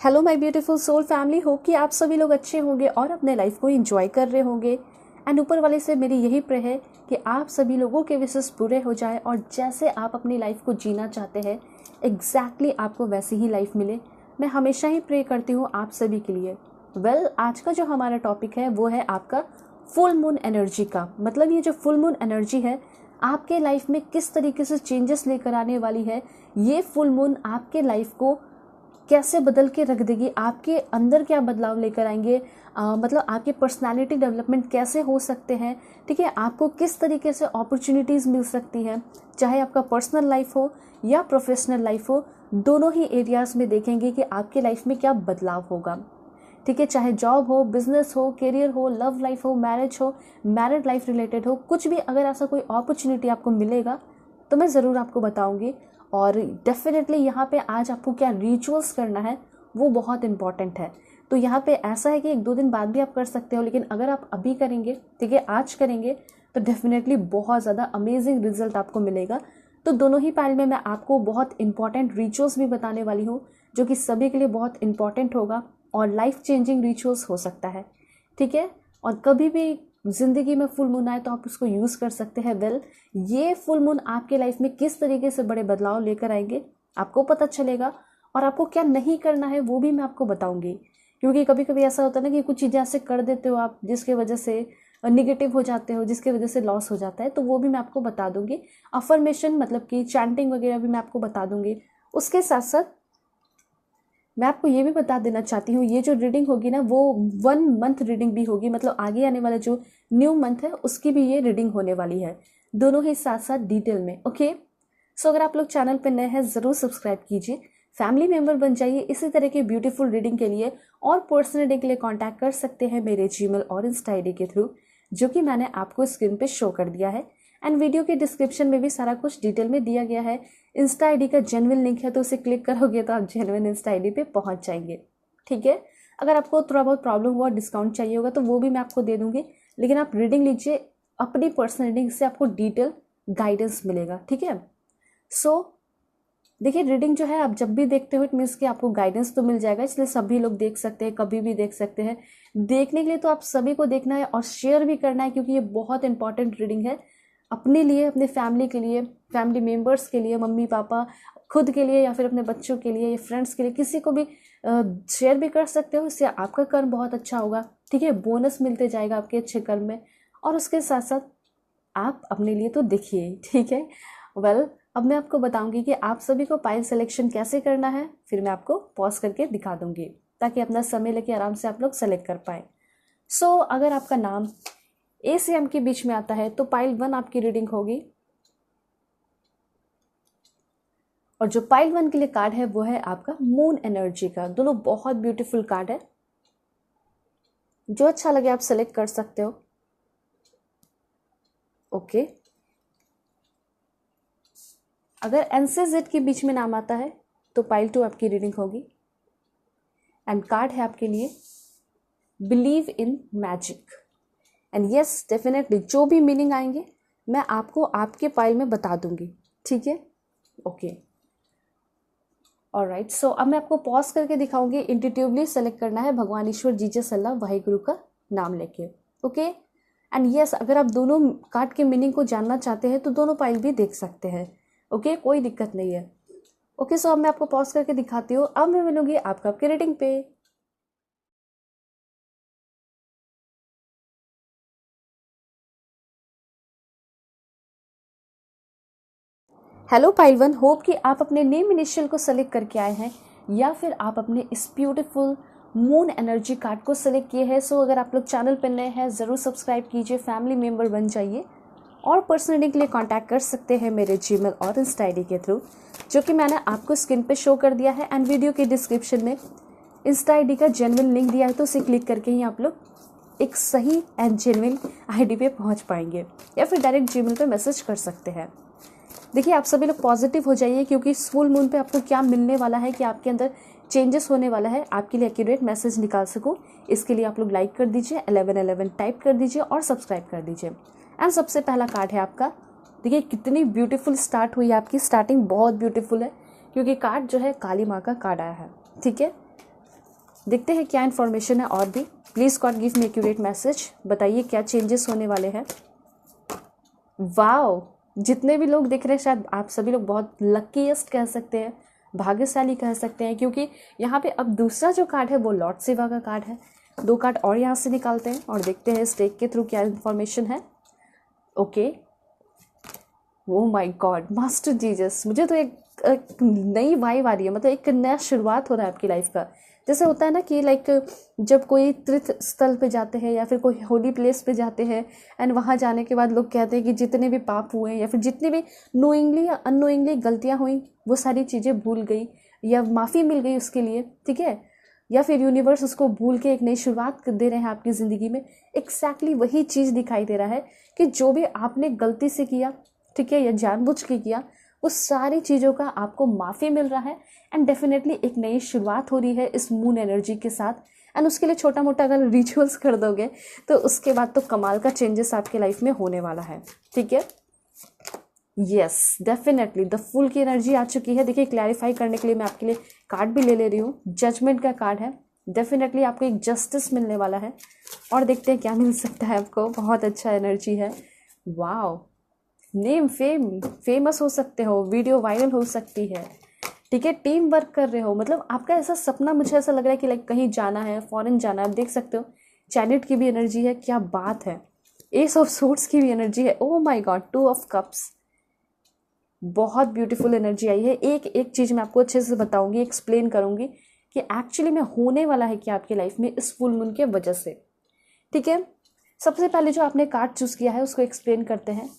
Hello my beautiful soul family, hope कि आप सभी लोग अच्छे होंगे और अपने लाइफ को एंजॉय कर रहे होंगे। एंड ऊपर वाले से मेरी यही प्रे है कि आप सभी लोगों के विशेष पूरे हो जाए और जैसे आप अपनी लाइफ को जीना चाहते हैं एग्जैक्टली आपको वैसी ही लाइफ मिले। मैं हमेशा ही प्रे करती हूँ आप सभी के लिए। आज का जो हमारा टॉपिक है वो है आपका फुल मून एनर्जी का। मतलब ये जो फुल मून एनर्जी है आपके लाइफ में किस तरीके से चेंजेस लेकर आने वाली है। ये फुल मून आपके लाइफ को कैसे बदल के रख देगी, आपके अंदर क्या बदलाव लेकर आएंगे, मतलब आपकी पर्सनालिटी डेवलपमेंट कैसे हो सकते हैं। ठीक है, आपको किस तरीके से अपॉर्चुनिटीज़ मिल सकती हैं, चाहे आपका पर्सनल लाइफ हो या प्रोफेशनल लाइफ हो, दोनों ही एरियाज़ में देखेंगे कि आपके लाइफ में क्या बदलाव होगा। ठीक है, चाहे जॉब हो, बिजनेस हो, करियर हो, लव लाइफ हो, मैरिज हो, मैरिड लाइफ रिलेटेड हो, कुछ भी अगर ऐसा कोई अपॉर्चुनिटी आपको मिलेगा तो मैं ज़रूर आपको बताऊंगी। और डेफिनेटली यहाँ पे आज आपको क्या रिचुअल्स करना है वो बहुत इंपॉर्टेंट है। तो यहाँ पे ऐसा है कि 1-2 दिन बाद भी आप कर सकते हो, लेकिन अगर आप अभी करेंगे, ठीक है, आज करेंगे तो डेफिनेटली बहुत ज़्यादा अमेजिंग रिजल्ट आपको मिलेगा। तो दोनों ही पाइल में मैं आपको बहुत इंपॉर्टेंट रिचुअल्स भी बताने वाली हूँ जो कि सभी के लिए बहुत इंपॉर्टेंट होगा और लाइफ चेंजिंग रिचुअल्स हो सकता है। ठीक है, और कभी भी ज़िंदगी में फुल मून आए तो आप उसको यूज़ कर सकते हैं। ये फुल मून आपके लाइफ में किस तरीके से बड़े बदलाव लेकर आएंगे आपको पता चलेगा, और आपको क्या नहीं करना है वो भी मैं आपको बताऊंगी। क्योंकि कभी कभी ऐसा होता है ना कि कुछ चीज़ें ऐसे कर देते हो आप जिसके वजह से निगेटिव हो जाते हो, जिसके वजह से लॉस हो जाता है, तो वो भी मैं आपको बता दूंगी। अफर्मेशन मतलब कि चैंटिंग वगैरह भी मैं आपको बता दूंगी। उसके साथ साथ मैं आपको ये भी बता देना चाहती हूँ, ये जो रीडिंग होगी ना वो 1 मंथ रीडिंग भी होगी। मतलब आगे आने वाला जो न्यू मंथ है उसकी भी ये रीडिंग होने वाली है, दोनों ही साथ साथ डिटेल में। ओके, सो अगर आप लोग चैनल पर नए हैं ज़रूर सब्सक्राइब कीजिए, फैमिली मेम्बर बन जाइए इसी तरह की ब्यूटीफुल रीडिंग के लिए। और पर्सनल रीडिंग के लिए कॉन्टैक्ट कर सकते हैं मेरे जीमेल और इंस्टा ID के थ्रू, जो कि मैंने आपको स्क्रीन पे शो कर दिया है। एंड वीडियो के डिस्क्रिप्शन में भी सारा कुछ डिटेल में दिया गया है। इंस्टा ID का जेन्युइन लिंक है, तो उसे क्लिक करोगे तो आप जेन्युइन इंस्टा ID पे पहुंच जाएंगे। ठीक है, अगर आपको थोड़ा बहुत प्रॉब्लम हुआ, डिस्काउंट चाहिए होगा तो वो भी मैं आपको दे दूंगी, लेकिन आप रीडिंग लीजिए अपनी पर्सनल रीडिंग से, आपको डिटेल गाइडेंस मिलेगा। ठीक है, सो देखिए रीडिंग जो है आप जब भी देखते हो इट मीन्स कि आपको गाइडेंस तो मिल जाएगा, इसलिए सभी लोग देख सकते हैं, कभी भी देख सकते हैं। देखने के लिए तो आप सभी को देखना है और शेयर भी करना है, क्योंकि ये बहुत इंपॉर्टेंट रीडिंग है अपने लिए, अपने फैमिली के लिए, फैमिली मेम्बर्स के लिए, मम्मी पापा, खुद के लिए, या फिर अपने बच्चों के लिए या फ्रेंड्स के लिए, किसी को भी शेयर भी कर सकते हो। इससे आपका कर्म बहुत अच्छा होगा। ठीक है, बोनस मिलते जाएगा आपके अच्छे कर्म में। और उसके साथ साथ आप अपने लिए तो देखिए। ठीक है, अब मैं आपको बताऊंगी कि आप सभी को पाइल सिलेक्शन कैसे करना है, फिर मैं आपको पॉज करके दिखा दूंगी ताकि अपना समय लेके आराम से आप लोग सेलेक्ट कर पाए। सो अगर आपका नाम A से M के बीच में आता है तो पाइल 1 आपकी रीडिंग होगी। और जो पाइल 1 के लिए कार्ड है वो है आपका मून एनर्जी का। दोनों बहुत ब्यूटीफुल कार्ड है, जो अच्छा लगे आप सेलेक्ट कर सकते हो। ओके, अगर N से Z के बीच में नाम आता है तो पाइल 2 आपकी रीडिंग होगी। एंड कार्ड है आपके लिए believe in magic. And yes, definitely जो भी मीनिंग आएंगे मैं आपको आपके पाइल में बता दूंगी। ठीक है, ओके, ऑलराइट। सो अब मैं आपको पॉज करके दिखाऊंगी। इंट्यूटिवली सेलेक्ट करना है भगवान ईश्वर जीसस अल्लाह वाहिगुरु का नाम लेके। ओके, एंड यस, अगर आप दोनों कार्ड के मीनिंग को जानना चाहते हैं तो दोनों पाइल भी देख सकते हैं। ओके, कोई दिक्कत नहीं है। ओके, सो अब मैं आपको पॉज करके दिखाती हूँ। अब मैं मिलूंगी आपका आपके रीडिंग पे। हेलो पाइल 1, होप कि आप अपने नेम इनिशियल को सेलेक्ट करके आए हैं या फिर आप अपने इस ब्यूटीफुल मून एनर्जी कार्ड को सेलेक्ट किए हैं। सो अगर आप लोग चैनल पर नए हैं ज़रूर सब्सक्राइब कीजिए, फैमिली मेम्बर बन जाइए। और पर्सनल रीडिंग के लिए कांटेक्ट कर सकते हैं मेरे जीमेल और इंस्टा ID के थ्रू, जो कि मैंने आपको स्क्रीन पे शो कर दिया है। एंड वीडियो के डिस्क्रिप्शन में इंस्टा ID का जेन्युइन लिंक दिया है, तो उसे क्लिक करके ही आप लोग एक सही एंड जेन्युइन ID पे पहुंच पाएंगे, या फिर डायरेक्ट जीमेल पे मैसेज कर सकते हैं। देखिए आप सभी लोग पॉजिटिव हो जाइए, क्योंकि इस फुल मून पे आपको क्या मिलने वाला है कि आपके अंदर चेंजेस होने वाला है, आपके लिए एक्यूरेट मैसेज निकाल सकूं। इसके लिए आप लोग लाइक कर दीजिए, 1111 टाइप कर दीजिए और सब्सक्राइब कर दीजिए। एंड सबसे पहला कार्ड है आपका। देखिए कितनी ब्यूटीफुल स्टार्ट हुई है आपकी, स्टार्टिंग बहुत ब्यूटीफुल है, क्योंकि कार्ड जो है काली माँ का कार्ड आया है। ठीक है, देखते हैं क्या इन्फॉर्मेशन है और भी। Please God give me accurate message, बताइए क्या चेंजेस होने वाले हैं। वाओ, जितने भी लोग दिख रहे हैं शायद आप सभी लोग बहुत लकीएस्ट कह सकते हैं, भाग्यशाली कह सकते हैं, क्योंकि यहाँ पे अब दूसरा जो कार्ड है वो लॉर्ड शिवा का कार्ड है। 2 कार्ड और यहाँ से निकालते हैं और देखते हैं इस डेक के थ्रू क्या इन्फॉर्मेशन है। Okay, oh my God, master Jesus, मुझे तो एक नई वाइब आ रही है, मतलब एक नया शुरुआत हो रहा है आपकी लाइफ का। जैसे होता है ना कि लाइक जब कोई तीर्थ स्थल पे जाते हैं या फिर कोई होली प्लेस पे जाते हैं एंड वहाँ जाने के बाद लोग कहते हैं कि जितने भी पाप हुए या फिर जितनी भी नोइंगली या अननोइंगली गलतियाँ हुई वो सारी चीज़ें भूल गई या माफ़ी मिल गई उसके लिए, ठीक है, या फिर यूनिवर्स उसको भूल के एक नई शुरुआत दे रहे हैं आपकी ज़िंदगी में। एक्जैक्टली वही चीज़ दिखाई दे रहा है कि जो भी आपने गलती से किया, ठीक है, या जानबूझ के किया, उस सारी चीज़ों का आपको माफ़ी मिल रहा है एंड डेफिनेटली एक नई शुरुआत हो रही है इस मून एनर्जी के साथ। एंड उसके लिए छोटा मोटा अगर रिचुअल्स कर दोगे तो उसके बाद तो कमाल का चेंजेस आपके लाइफ में होने वाला है, ठीक है। यस, डेफिनेटली द फुल की एनर्जी आ चुकी है। देखिए, क्लैरिफाई करने के लिए मैं आपके लिए कार्ड भी ले रही हूँ। जजमेंट का कार्ड है, डेफिनेटली आपको एक जस्टिस मिलने वाला है और देखते हैं क्या मिल सकता है आपको। बहुत अच्छा एनर्जी है। वाओ, नेम फेमस हो सकते हो, वीडियो वायरल हो सकती है, ठीक है, टीम वर्क कर रहे हो, मतलब आपका ऐसा सपना, मुझे ऐसा लग रहा है कि लाइक कहीं जाना है, फॉरेन जाना है। आप देख सकते हो चैरिट की भी एनर्जी है, क्या बात है। एस ऑफ सोर्ड्स की भी एनर्जी है। Oh my God, 2 of cups, बहुत ब्यूटीफुल एनर्जी आई है। एक एक चीज़ मैं आपको अच्छे से बताऊंगी, एक्सप्लेन करूंगी कि एक्चुअली में होने वाला है क्या आपकी लाइफ में इस फुल मून के वजह से, ठीक है। सबसे पहले जो आपने कार्ड चूज किया है उसको एक्सप्लेन करते हैं।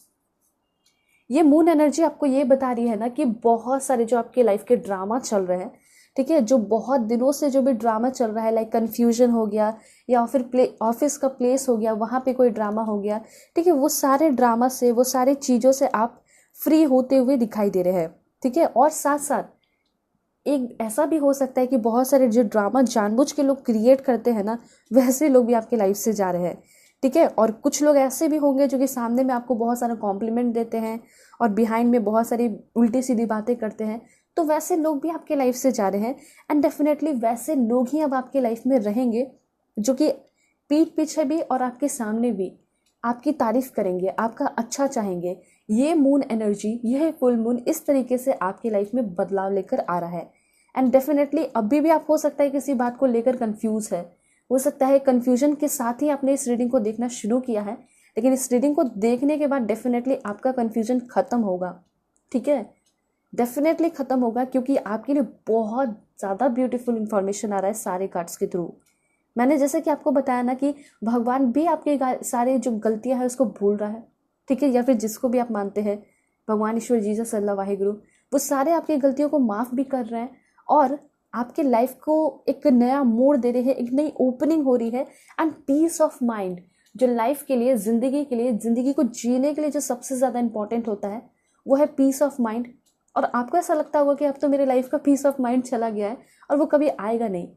ये मून एनर्जी आपको ये बता रही है ना कि बहुत सारे जो आपके लाइफ के ड्रामा चल रहे हैं, ठीक है, जो बहुत दिनों से जो भी ड्रामा चल रहा है, लाइक कन्फ्यूजन हो गया या फिर ऑफिस का प्लेस हो गया, वहाँ पे कोई ड्रामा हो गया, ठीक है, वो सारे ड्रामा से, वो सारी चीज़ों से आप फ्री होते हुए दिखाई दे रहे हैं, ठीक है। और साथ साथ एक ऐसा भी हो सकता है कि बहुत सारे जो ड्रामा जानबूझ के लोग क्रिएट करते हैं ना, वैसे लोग भी आपके लाइफ से जा रहे हैं, ठीक है। और कुछ लोग ऐसे भी होंगे जो कि सामने में आपको बहुत सारा कॉम्प्लीमेंट देते हैं और बिहाइंड में बहुत सारी उल्टी सीधी बातें करते हैं, तो वैसे लोग भी आपके लाइफ से जा रहे हैं एंड डेफिनेटली वैसे लोग ही अब आपके लाइफ में रहेंगे जो कि पीठ पीछे भी और आपके सामने भी आपकी तारीफ करेंगे, आपका अच्छा चाहेंगे। ये मून एनर्जी, यह फुल मून इस तरीके से आपकी लाइफ में बदलाव लेकर आ रहा है एंड डेफिनेटली अभी भी आप हो सकता है किसी बात को लेकर कंफ्यूज है, हो सकता है कंफ्यूजन के साथ ही आपने इस रीडिंग को देखना शुरू किया है, लेकिन इस रीडिंग को देखने के बाद डेफिनेटली आपका कंफ्यूजन खत्म होगा, ठीक है, डेफिनेटली खत्म होगा, क्योंकि आपके लिए बहुत ज़्यादा ब्यूटीफुल इंफॉर्मेशन आ रहा है सारे कार्ड्स के थ्रू। मैंने जैसे कि आपको बताया ना कि भगवान भी आपके सारे जो गलतियां हैं उसको भूल रहा है, ठीक है, या फिर जिसको भी आप मानते हैं, भगवान ईश्वर जीसस अल्लाह वाहिगुरु, वो सारे आपकी गलतियों को माफ़ भी कर रहे हैं और आपके लाइफ को एक नया मोड़ दे रहे हैं, एक नई ओपनिंग हो रही है एंड पीस ऑफ माइंड, जो लाइफ के लिए, ज़िंदगी को जीने के लिए जो सबसे ज़्यादा इंपॉर्टेंट होता है वो है पीस ऑफ माइंड। और आपको ऐसा लगता होगा कि अब तो मेरे लाइफ का पीस ऑफ माइंड चला गया है और वो कभी आएगा नहीं,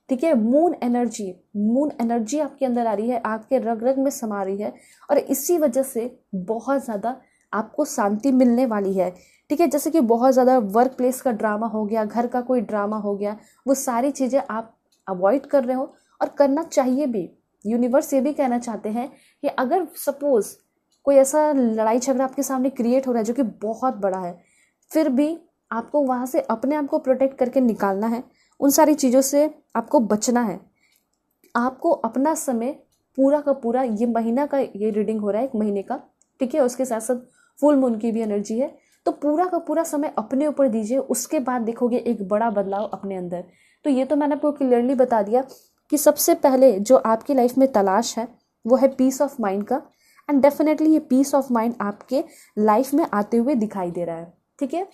ठीक है। मून एनर्जी आपके अंदर आ रही है, आपके रग रग में समा रही है और इसी वजह से बहुत ज़्यादा आपको शांति मिलने वाली है, ठीक है। जैसे कि बहुत ज़्यादा वर्क प्लेस का ड्रामा हो गया, घर का कोई ड्रामा हो गया, वो सारी चीज़ें आप अवॉइड कर रहे हो और करना चाहिए भी। यूनिवर्स ये भी कहना चाहते हैं कि अगर सपोज कोई ऐसा लड़ाई झगड़ा आपके सामने क्रिएट हो रहा है जो कि बहुत बड़ा है, फिर भी आपको वहाँ से अपने आप को प्रोटेक्ट करके निकालना है, उन सारी चीज़ों से आपको बचना है। आपको अपना समय पूरा का पूरा, ये महीना का ये रीडिंग हो रहा है, 1 महीने का, ठीक है, उसके साथ साथ फुल मून की भी एनर्जी है, तो पूरा का पूरा समय अपने ऊपर दीजिए, उसके बाद देखोगे एक बड़ा बदलाव अपने अंदर। तो ये तो मैंने आपको क्लियरली बता दिया कि सबसे पहले जो आपकी लाइफ में तलाश है वो है पीस ऑफ माइंड का एंड डेफिनेटली ये पीस ऑफ माइंड आपके लाइफ में आते हुए दिखाई दे रहा है, ठीक है।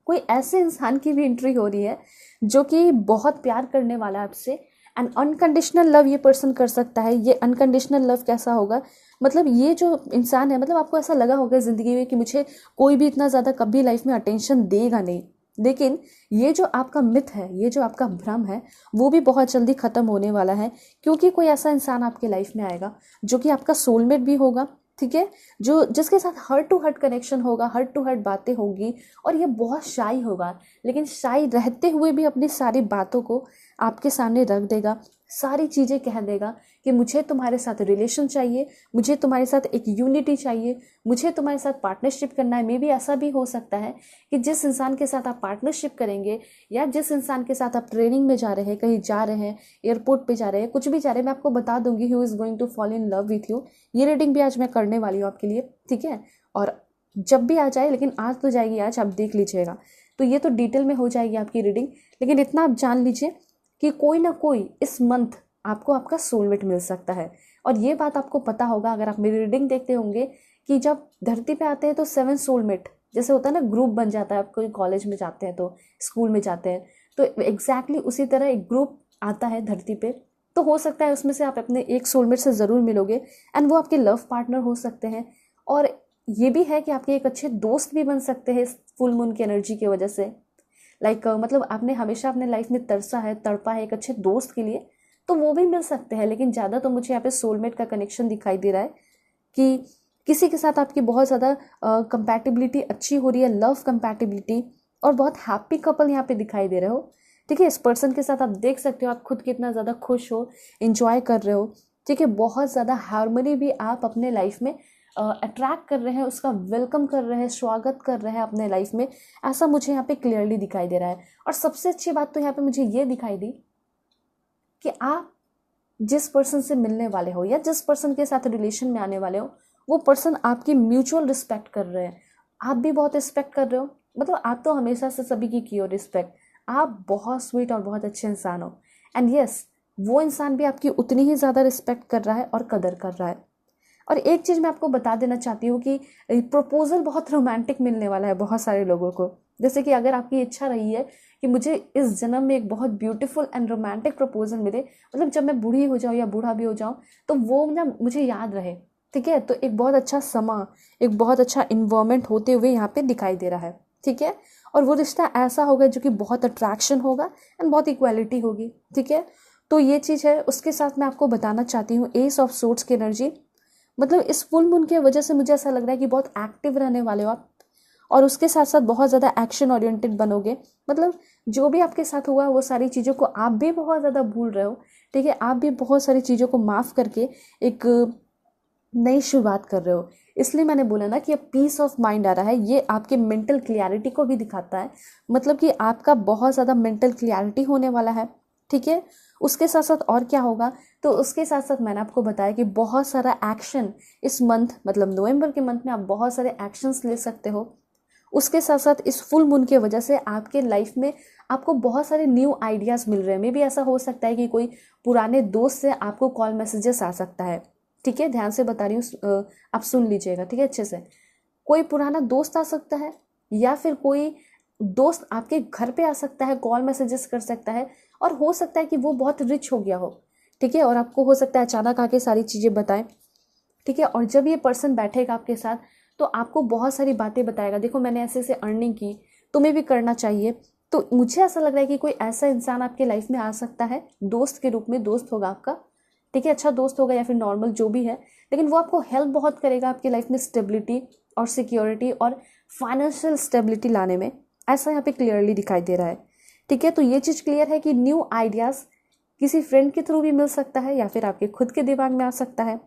कोई ऐसे इंसान की भी एंट्री हो रही है जो कि बहुत प्यार करने वाला है आपसे एंड अनकंडीशनल लव ये पर्सन कर सकता है। ये अनकंडीशनल लव कैसा होगा, मतलब ये जो इंसान है, मतलब आपको ऐसा लगा होगा ज़िंदगी में कि मुझे कोई भी इतना ज़्यादा कभी लाइफ में अटेंशन देगा नहीं, लेकिन ये जो आपका मिथ है, ये जो आपका भ्रम है, वो भी बहुत जल्दी ख़त्म होने वाला है, क्योंकि कोई ऐसा इंसान आपके लाइफ में आएगा जो कि आपका सोलमेट भी होगा, ठीक है, जो जिसके साथ हार्ट टू हार्ट कनेक्शन होगा, हार्ट टू हार्ट बातें होगी और ये बहुत शाई होगा, लेकिन शाई रहते हुए भी अपनी सारी बातों को आपके सामने रख देगा, सारी चीज़ें कह देगा कि मुझे तुम्हारे साथ रिलेशन चाहिए, मुझे तुम्हारे साथ एक यूनिटी चाहिए, मुझे तुम्हारे साथ पार्टनरशिप करना है। मे बी ऐसा भी हो सकता है कि जिस इंसान के साथ आप पार्टनरशिप करेंगे या जिस इंसान के साथ आप ट्रेनिंग में जा रहे हैं, कहीं जा रहे हैं, एयरपोर्ट पे जा रहे हैं, कुछ भी जा रहे हैं, मैं आपको बता दूंगी who is going to fall in love with you. ये रीडिंग भी आज मैं करने वाली हूँ आपके लिए, ठीक है। और जब भी आ जाए, लेकिन आज तो जाएगी, आज आप देख लीजिएगा, तो ये तो डिटेल में हो जाएगी आपकी रीडिंग। लेकिन इतना आप जान लीजिए कि कोई ना कोई इस मंथ आपको आपका सोलमेट मिल सकता है। और ये बात आपको पता होगा अगर आप मेरी रीडिंग देखते होंगे कि जब धरती पे आते हैं तो 7 सोलमेट जैसे होता है ना, ग्रुप बन जाता है। आप कोई कॉलेज में जाते हैं तो, स्कूल में जाते हैं तो एग्जैक्टली उसी तरह एक ग्रुप आता है धरती पे। तो हो सकता है उसमें से आप अपने एक सोलमेट से ज़रूर मिलोगे, एंड वो आपके लव पार्टनर हो सकते हैं। और ये भी है कि आपके एक अच्छे दोस्त भी बन सकते हैं इस फुल मून की एनर्जी की वजह से। मतलब आपने हमेशा अपने लाइफ में तरसा है, तड़पा है एक अच्छे दोस्त के लिए, तो वो भी मिल सकते हैं। लेकिन ज़्यादा तो मुझे यहाँ पे सोलमेट का कनेक्शन दिखाई दे रहा है कि किसी के साथ आपकी बहुत ज़्यादा कंपैटिबिलिटी अच्छी हो रही है, लव कंपैटिबिलिटी, और बहुत हैप्पी कपल यहाँ पे दिखाई दे रहे हो, ठीक है। इस पर्सन के साथ आप देख सकते हो आप खुद कितना ज़्यादा खुश हो, इंजॉय कर रहे हो, ठीक है। बहुत ज़्यादा हार्मनी भी आप अपने लाइफ में अट्रैक्ट कर रहे हैं, उसका वेलकम कर रहे हैं, स्वागत कर रहे हैं अपने लाइफ में, ऐसा मुझे यहाँ पे क्लियरली दिखाई दे रहा है। और सबसे अच्छी बात तो यहाँ पे मुझे ये दिखाई दी कि आप जिस पर्सन से मिलने वाले हो या जिस पर्सन के साथ रिलेशन में आने वाले हो, वो पर्सन आपकी म्यूचुअल रिस्पेक्ट कर रहे हैं, आप भी बहुत रिस्पेक्ट कर रहे हो। मतलब आप तो हमेशा से सभी की हो रिस्पेक्ट, आप बहुत स्वीट और बहुत अच्छे इंसान हो। एंड यस, वो इंसान भी आपकी उतनी ही ज़्यादा रिस्पेक्ट कर रहा है और कदर कर रहा है। और एक चीज़ मैं आपको बता देना चाहती हूँ कि प्रपोजल बहुत रोमांटिक मिलने वाला है बहुत सारे लोगों को। जैसे कि अगर आपकी इच्छा रही है कि मुझे इस जन्म में एक बहुत ब्यूटीफुल एंड रोमांटिक प्रपोजल मिले, मतलब जब मैं बूढ़ी हो जाऊँ या बूढ़ा भी हो जाऊँ तो वो ना मुझे याद रहे, ठीक है। तो एक बहुत अच्छा समा, एक बहुत अच्छा इन्वायरमेंट होते हुए यहाँ पे दिखाई दे रहा है, ठीक है। और वो रिश्ता ऐसा होगा जो कि बहुत अट्रैक्शन होगा एंड बहुत इक्वालिटी होगी, ठीक है। तो ये चीज़ है। उसके साथ मैं आपको बताना चाहती हूँ एस ऑफ सोर्ड्स की एनर्जी, मतलब इस फुल मून की वजह से मुझे ऐसा लग रहा है कि बहुत एक्टिव रहने वाले हो आप, और उसके साथ साथ बहुत ज़्यादा एक्शन ओरिएंटेड बनोगे। मतलब जो भी आपके साथ हुआ वो सारी चीज़ों को आप भी बहुत ज़्यादा भूल रहे हो, ठीक है। आप भी बहुत सारी चीज़ों को माफ़ करके एक नई शुरुआत कर रहे हो। इसलिए मैंने बोला ना कि अब पीस ऑफ माइंड आ रहा है, ये आपके मेंटल क्लियरिटी को भी दिखाता है। मतलब कि आपका बहुत ज़्यादा मेंटल क्लियरिटी होने वाला है, ठीक है। उसके साथ साथ और क्या होगा, तो उसके साथ साथ मैंने आपको बताया कि बहुत सारा एक्शन इस मंथ, मतलब नवंबर के मंथ में आप बहुत सारे एक्शंस ले सकते हो। उसके साथ साथ इस फुल मून की वजह से आपके लाइफ में आपको बहुत सारे न्यू आइडियाज़ मिल रहे हैं। मे भी ऐसा हो सकता है कि कोई पुराने दोस्त से आपको कॉल मैसेजेस आ सकता है, ठीक है। ध्यान से बता रही हूँ, आप सुन लीजिएगा, ठीक है, अच्छे से। कोई पुराना दोस्त आ सकता है या फिर कोई दोस्त आपके घर पे आ सकता है, कॉल मैसेजेस कर सकता है, और हो सकता है कि वो बहुत रिच हो गया हो, ठीक है। और आपको हो सकता है अचानक आके सारी चीज़ें बताएं, ठीक है। और जब ये पर्सन बैठेगा आपके साथ तो आपको बहुत सारी बातें बताएगा, देखो मैंने ऐसे ऐसे अर्निंग की, तुम्हें भी करना चाहिए। तो मुझे ऐसा लग रहा है कि कोई ऐसा इंसान आपके लाइफ में आ सकता है, दोस्त के रूप में, दोस्त होगा आपका, ठीक है, अच्छा दोस्त होगा या फिर नॉर्मल जो भी है, लेकिन वो आपको हेल्प बहुत करेगा आपकी लाइफ में स्टेबिलिटी और सिक्योरिटी और फाइनेंशियल स्टेबिलिटी लाने में, ऐसा यहाँ पे क्लियरली दिखाई दे रहा है, ठीक है। तो ये चीज़ क्लियर है कि न्यू आइडियाज़ किसी फ्रेंड के थ्रू भी मिल सकता है या फिर आपके खुद के दिमाग में आ सकता है,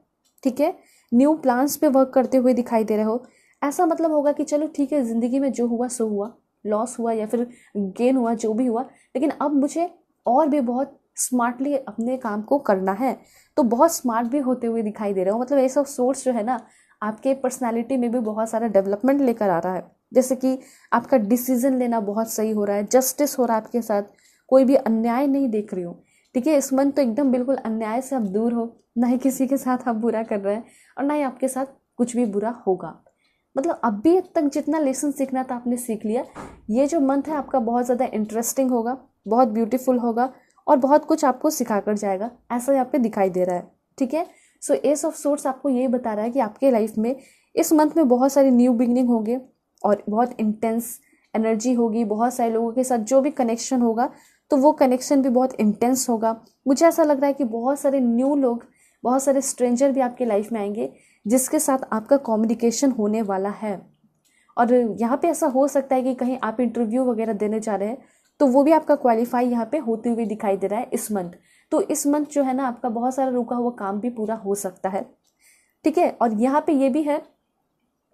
ठीक है। न्यू प्लान्स पे वर्क करते हुए दिखाई दे रहे हो, ऐसा मतलब होगा कि चलो ठीक है, ज़िंदगी में जो हुआ सो हुआ, लॉस हुआ या फिर गेन हुआ, जो भी हुआ, लेकिन अब मुझे और भी बहुत स्मार्टली अपने काम को करना है। तो बहुत स्मार्ट भी होते हुए दिखाई दे रहे हो। मतलब ये सब सोर्स जो है ना, आपके पर्सनालिटी में भी बहुत सारा डेवलपमेंट लेकर आ रहा है। जैसे कि आपका डिसीजन लेना बहुत सही हो रहा है, जस्टिस हो रहा है आपके साथ, कोई भी अन्याय नहीं देख रही हूँ, ठीक है। इस मन तो एकदम बिल्कुल अन्याय से आप दूर हो, ना ही किसी के साथ आप बुरा कर रहे हैं और ना ही आपके साथ कुछ भी बुरा होगा। मतलब अभी तक जितना लेसन सीखना था आपने सीख लिया। ये जो मंथ है आपका बहुत ज़्यादा इंटरेस्टिंग होगा, बहुत ब्यूटीफुल होगा और बहुत कुछ आपको सिखा कर जाएगा, ऐसा यहाँ पे दिखाई दे रहा है, ठीक है। सो एस ऑफ सोर्ड्स आपको ये बता रहा है कि आपके लाइफ में इस मंथ में बहुत सारी न्यू बिगनिंग होंगे और बहुत इंटेंस एनर्जी होगी। बहुत सारे लोगों के साथ जो भी कनेक्शन होगा तो वो कनेक्शन भी बहुत इंटेंस होगा। मुझे ऐसा लग रहा है कि बहुत सारे न्यू लोग, बहुत सारे स्ट्रेंजर भी आपके लाइफ में आएंगे जिसके साथ आपका कम्युनिकेशन होने वाला है। और यहाँ पे ऐसा हो सकता है कि कहीं आप इंटरव्यू वगैरह देने जा रहे हैं तो वो भी आपका क्वालिफाई यहाँ पे होते हुए दिखाई दे रहा है इस मंथ। तो इस मंथ जो है ना आपका बहुत सारा रुका हुआ काम भी पूरा हो सकता है, ठीक है। और यहाँ पे ये भी है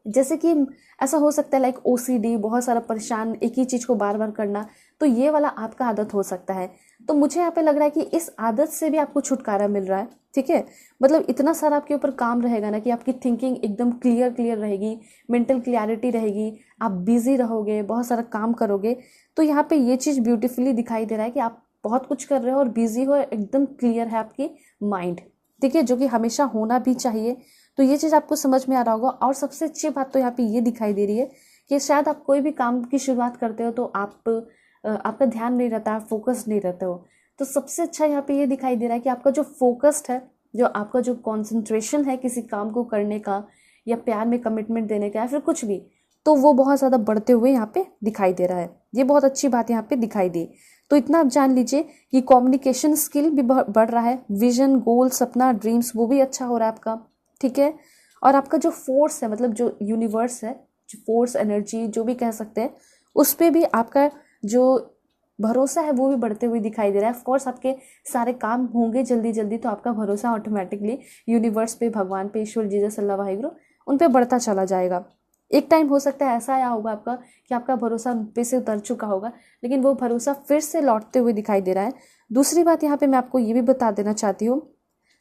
जैसे कि ऐसा हो सकता है लाइक ओसीडी, बहुत सारा परेशान एक ही चीज़ को बार बार करना, तो ये वाला आपका आदत हो सकता है। तो मुझे यहाँ पे लग रहा है कि इस आदत से भी आपको छुटकारा मिल रहा है, ठीक है। मतलब इतना सारा आपके ऊपर काम रहेगा ना कि आपकी थिंकिंग एकदम क्लियर क्लियर रहेगी, मेंटल क्लियरिटी रहेगी, आप बिजी रहोगे, बहुत सारा काम करोगे। तो यहाँ पे ये चीज़ ब्यूटीफुली दिखाई दे रहा है कि आप बहुत कुछ कर रहे हो और बिजी हो, एकदम क्लियर है आपकी माइंड, ठीक है, जो कि हमेशा होना भी चाहिए। तो ये चीज़ आपको समझ में आ रहा होगा। और सबसे अच्छी बात तो यहाँ पे ये दिखाई दे रही है कि शायद आप कोई भी काम की शुरुआत करते हो तो आपका ध्यान नहीं रहता, आप फोकस नहीं रहते हो। तो सबसे अच्छा यहाँ पे ये दिखाई दे रहा है कि आपका जो फोकस्ड है, जो आपका जो कॉन्सेंट्रेशन है किसी काम को करने का या प्यार में कमिटमेंट देने का या फिर कुछ भी, तो वो बहुत ज़्यादा बढ़ते हुए यहाँ पे दिखाई दे रहा है। ये बहुत अच्छी बात यहाँ पे दिखाई दी। तो इतना आप जान लीजिए कि कम्युनिकेशन स्किल भी बढ़ रहा है, विजन, गोल, सपना, ड्रीम्स वो भी अच्छा हो रहा है आपका, ठीक है। और आपका जो फोर्स है, मतलब जो यूनिवर्स है, जो फोर्स, एनर्जी जो भी कह सकते हैं, उस पर भी आपका जो भरोसा है वो भी बढ़ते हुए दिखाई दे रहा है। ऑफकोर्स आपके सारे काम होंगे जल्दी जल्दी, तो आपका भरोसा ऑटोमेटिकली यूनिवर्स पे, भगवान पे, ईश्वर, जीसस, अल्लाह, वाहिगुरु, उन पे बढ़ता चला जाएगा। एक टाइम हो सकता है ऐसा आया होगा आपका कि आपका भरोसा उन पे से उतर चुका होगा, लेकिन वो भरोसा फिर से लौटते हुए दिखाई दे रहा है। दूसरी बात यहाँ पे मैं आपको ये भी बता देना चाहती हूँ,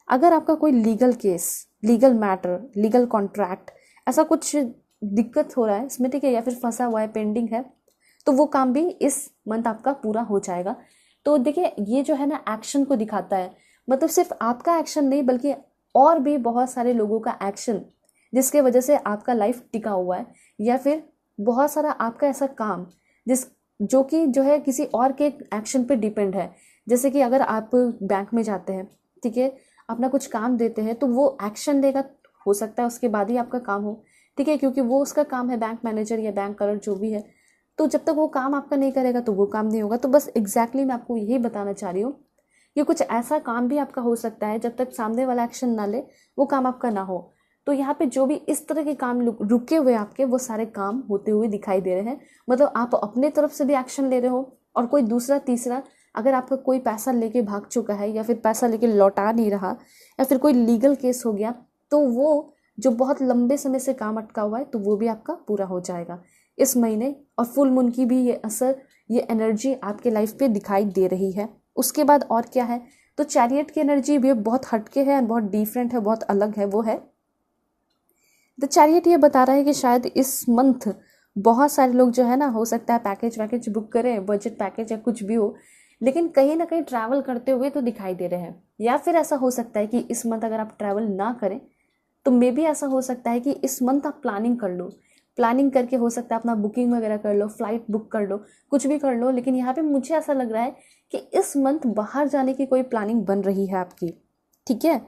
अगर आपका कोई legal case, legal matter, legal contract, ऐसा कुछ दिक्कत हो रहा है इसमें, ठीक है, या फिर फंसा हुआ है, पेंडिंग है, तो वो काम भी इस मंथ आपका पूरा हो जाएगा। तो देखिए ये जो है ना एक्शन को दिखाता है, मतलब सिर्फ आपका एक्शन नहीं बल्कि और भी बहुत सारे लोगों का एक्शन, जिसके वजह से आपका लाइफ टिका हुआ है, या फिर बहुत सारा आपका ऐसा काम जो कि जो है किसी और के एक्शन पे डिपेंड है। जैसे कि अगर आप बैंक में जाते हैं, ठीक है, अपना कुछ काम देते हैं, तो वो एक्शन देगा, हो सकता है उसके बाद ही आपका काम हो, ठीक है, क्योंकि वो उसका काम है, बैंक मैनेजर या बैंक क्लर्क जो भी है। तो जब तक वो काम आपका नहीं करेगा तो वो काम नहीं होगा। तो बस एग्जैक्टली मैं आपको यही बताना चाह रही हूँ कि कुछ ऐसा काम भी आपका हो सकता है, जब तक सामने वाला एक्शन ना ले वो काम आपका ना हो। तो यहाँ पे जो भी इस तरह के काम रुके हुए आपके, वो सारे काम होते हुए दिखाई दे रहे हैं। मतलब आप अपने तरफ से भी एक्शन ले रहे हो, और कोई दूसरा तीसरा, अगर आपका कोई पैसा लेके भाग चुका है या फिर पैसा लेके लौटा नहीं रहा, या फिर कोई लीगल केस हो गया, तो वो जो बहुत लंबे समय से काम अटका हुआ है, तो वो भी आपका पूरा हो जाएगा इस महीने। और फुल मून की भी ये असर, ये एनर्जी आपके लाइफ पे दिखाई दे रही है। उसके बाद और क्या है, तो चैरियट की एनर्जी भी बहुत हटके है, बहुत डिफरेंट है, बहुत अलग है। वो है द चैरियट, ये बता रहा है कि शायद इस मंथ बहुत सारे लोग जो है ना, हो सकता है पैकेज वैकेज बुक करें, बजट पैकेज या कुछ भी हो, लेकिन कहीं ना कहीं ट्रैवल करते हुए तो दिखाई दे रहे हैं। या फिर ऐसा हो सकता है कि इस मंथ अगर आप ट्रैवल ना करें तो मे बी ऐसा हो सकता है कि इस मंथ आप प्लानिंग कर लो, प्लानिंग करके हो सकता है अपना बुकिंग वगैरह कर लो, फ्लाइट बुक कर लो, कुछ भी कर लो। लेकिन यहाँ पे मुझे ऐसा लग रहा है कि इस मंथ बाहर जाने की कोई प्लानिंग बन रही है आपकी, ठीक है।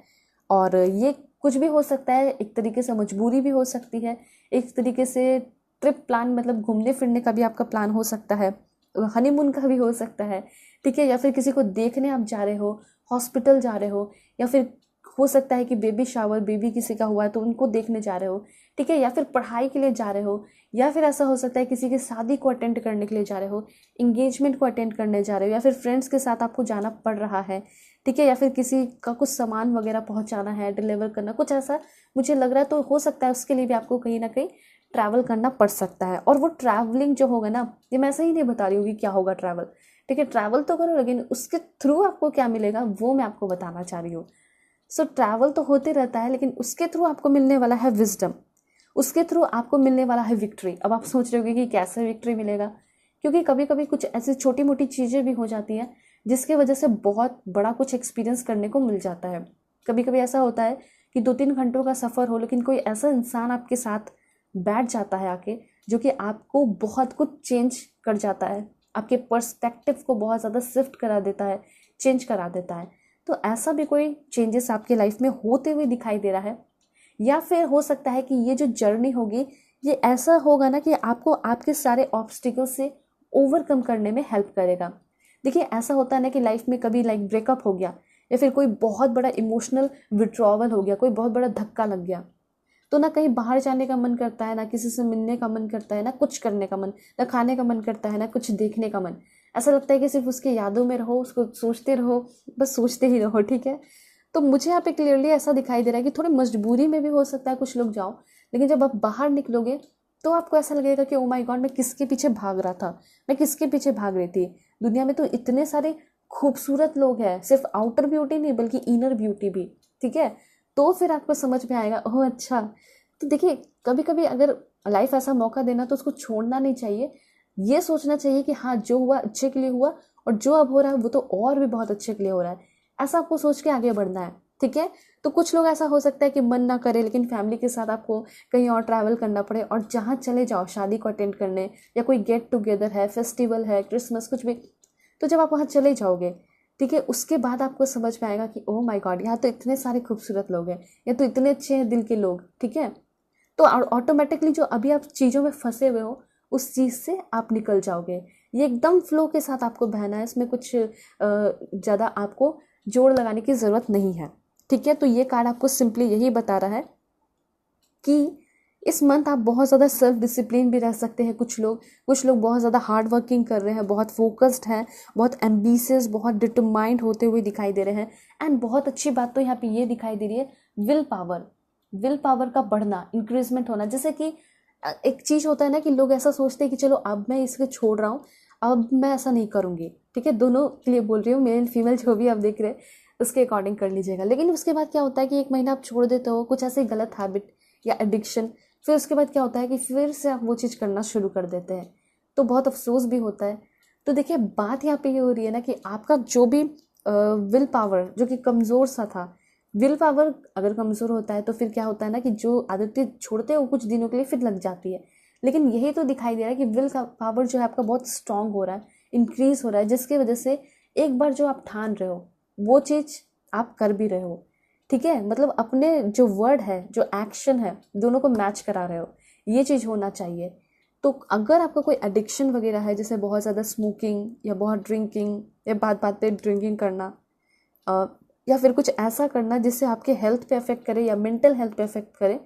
और ये कुछ भी हो सकता है, एक तरीके से मजबूरी भी हो सकती है, एक तरीके से ट्रिप प्लान, मतलब घूमने फिरने का भी आपका प्लान हो सकता है, हनीमून का भी हो सकता है, ठीक है, या फिर किसी को देखने आप जा रहे हो, हॉस्पिटल जा रहे हो, या फिर हो सकता है कि बेबी शावर, बेबी किसी का हुआ है तो उनको देखने जा रहे हो, ठीक है, या फिर पढ़ाई के लिए जा रहे हो, या फिर ऐसा हो सकता है किसी की शादी को अटेंड करने के लिए जा रहे हो, इंगेजमेंट को अटेंड करने जा रहे हो, या फिर फ्रेंड्स के साथ आपको जाना पड़ रहा है, ठीक है, या फिर किसी का कुछ सामान वगैरह पहुंचाना है, डिलीवर करना, कुछ ऐसा मुझे लग रहा है। तो हो सकता है उसके लिए भी आपको कहीं ना कहीं ट्रैवल करना पड़ सकता है। और वो ट्रैवलिंग जो होगा ना, ये मैं ऐसे ही नहीं बता रही हूँ कि क्या होगा ट्रैवल, ठीक है, ट्रैवल तो करो, लेकिन उसके थ्रू आपको क्या मिलेगा वो मैं आपको बताना चाह रही हूँ। सो ट्रैवल तो होते रहता है, लेकिन उसके थ्रू आपको मिलने वाला है विजडम, उसके थ्रू आपको मिलने वाला है विक्ट्री। अब आप सोच रहे होगे कि कैसे विक्ट्री मिलेगा, क्योंकि कभी कभी कुछ ऐसी छोटी मोटी चीज़ें भी हो जाती हैं जिसके वजह से बहुत बड़ा कुछ एक्सपीरियंस करने को मिल जाता है। कभी कभी ऐसा होता है कि 2-3 घंटों का सफ़र हो, लेकिन कोई ऐसा इंसान आपके साथ बैठ जाता है आके, जो कि आपको बहुत कुछ चेंज कर जाता है, आपके पर्सपेक्टिव को बहुत ज़्यादा शिफ्ट करा देता है, चेंज करा देता है। तो ऐसा भी कोई चेंजेस आपके लाइफ में होते हुए दिखाई दे रहा है। या फिर हो सकता है कि ये जो जर्नी होगी, ये ऐसा होगा ना कि आपको आपके सारे ऑब्स्टिकल से ओवरकम करने में हेल्प करेगा। देखिए ऐसा होता है ना कि लाइफ में कभी लाइक ब्रेकअप हो गया, या फिर कोई बहुत बड़ा इमोशनल विड्रॉवल हो गया, कोई बहुत बड़ा धक्का लग गया, तो ना कहीं बाहर जाने का मन करता है, ना किसी से मिलने का मन करता है, ना कुछ करने का मन, ना खाने का मन करता है, ना कुछ देखने का मन। ऐसा लगता है कि सिर्फ उसकी यादों में रहो, उसको सोचते रहो, बस सोचते ही रहो, ठीक है। तो मुझे यहाँ पे क्लियरली ऐसा दिखाई दे रहा है कि थोड़ी मजबूरी में भी हो सकता है कुछ लोग जाओ, लेकिन जब आप बाहर निकलोगे तो आपको ऐसा लगेगा कि ओ माय गॉड, मैं किसके पीछे भाग रहा था, मैं किसके पीछे भाग रही थी। दुनिया में तो इतने सारे खूबसूरत लोग हैं, सिर्फ आउटर ब्यूटी नहीं बल्कि इनर ब्यूटी भी, ठीक है। तो फिर आपको समझ में आएगा, ओह अच्छा। तो देखिए, कभी कभी अगर लाइफ ऐसा मौका देना तो उसको छोड़ना नहीं चाहिए। ये सोचना चाहिए कि हाँ, जो हुआ अच्छे के लिए हुआ, और जो अब हो रहा है वो तो और भी बहुत अच्छे के लिए हो रहा है। ऐसा आपको सोच के आगे बढ़ना है, ठीक है। तो कुछ लोग ऐसा हो सकता है कि मन ना करे, लेकिन फैमिली के साथ आपको कहीं और ट्रैवल करना पड़े, और जहाँ चले जाओ शादी को अटेंड करने, या कोई गेट टुगेदर है, फेस्टिवल है, क्रिसमस, कुछ भी, तो जब आप वहाँ चले जाओगे, ठीक है, उसके बाद आपको समझ में आएगा कि ओह माय गॉड, यहाँ तो इतने सारे खूबसूरत लोग हैं, या तो इतने अच्छे हैं दिल के लोग, ठीक है। तो ऑटोमेटिकली जो अभी आप चीज़ों में फंसे हुए हो, उस चीज़ से आप निकल जाओगे। ये एकदम फ्लो के साथ आपको बहना है, इसमें कुछ ज़्यादा आपको जोड़ लगाने की ज़रूरत नहीं है, ठीक है। तो ये कार्ड आपको सिंपली यही बता रहा है कि इस मंथ आप बहुत ज़्यादा सेल्फ डिसिप्लिन भी रह सकते हैं। कुछ लोग बहुत ज़्यादा हार्ड वर्किंग कर रहे हैं, बहुत फोकस्ड हैं, बहुत एम्बिशियस, बहुत डिटरमाइंड होते हुए दिखाई दे रहे हैं। एंड बहुत अच्छी बात तो यहाँ पे ये दिखाई दे रही है, विल पावर का बढ़ना, इंक्रीजमेंट होना। जैसे कि एक चीज़ होता है ना कि लोग ऐसा सोचते हैं कि चलो अब मैं इसको छोड़ रहा हूँ, अब मैं ऐसा नहीं करूँगी, ठीक है। दोनों के लिए बोल रही हूँ, मेल फीमेल जो भी आप देख रहे हैं उसके अकॉर्डिंग कर लीजिएगा। लेकिन उसके बाद क्या होता है कि एक महीना आप छोड़ देते हो कुछ ऐसे गलत हैबिट या एडिक्शन, फिर उसके बाद क्या होता है कि फिर से आप वो चीज़ करना शुरू कर देते हैं, तो बहुत अफसोस भी होता है। तो देखिए, बात यहाँ पे ये हो रही है ना कि आपका जो भी विल पावर जो कि कमज़ोर सा था, विल पावर अगर कमज़ोर होता है तो फिर क्या होता है ना कि जो आदतें छोड़ते हैं वो कुछ दिनों के लिए फिर लग जाती है। लेकिन यही तो दिखाई दे रहा है कि विल का पावर जो है आपका बहुत स्ट्रांग हो रहा है, इंक्रीज हो रहा है, जिसकी वजह से एक बार जो आप ठान रहे हो वो चीज़ आप कर भी रहे हो, ठीक है। मतलब अपने जो वर्ड है, जो एक्शन है, दोनों को मैच करा रहे हो, ये चीज़ होना चाहिए। तो अगर आपका कोई एडिक्शन वगैरह है, जैसे बहुत ज़्यादा स्मोकिंग या बहुत ड्रिंकिंग या बात बात पे ड्रिंकिंग करना, या फिर कुछ ऐसा करना जिससे आपके हेल्थ पे अफेक्ट करे या मेंटल हेल्थ पे अफेक्ट करे,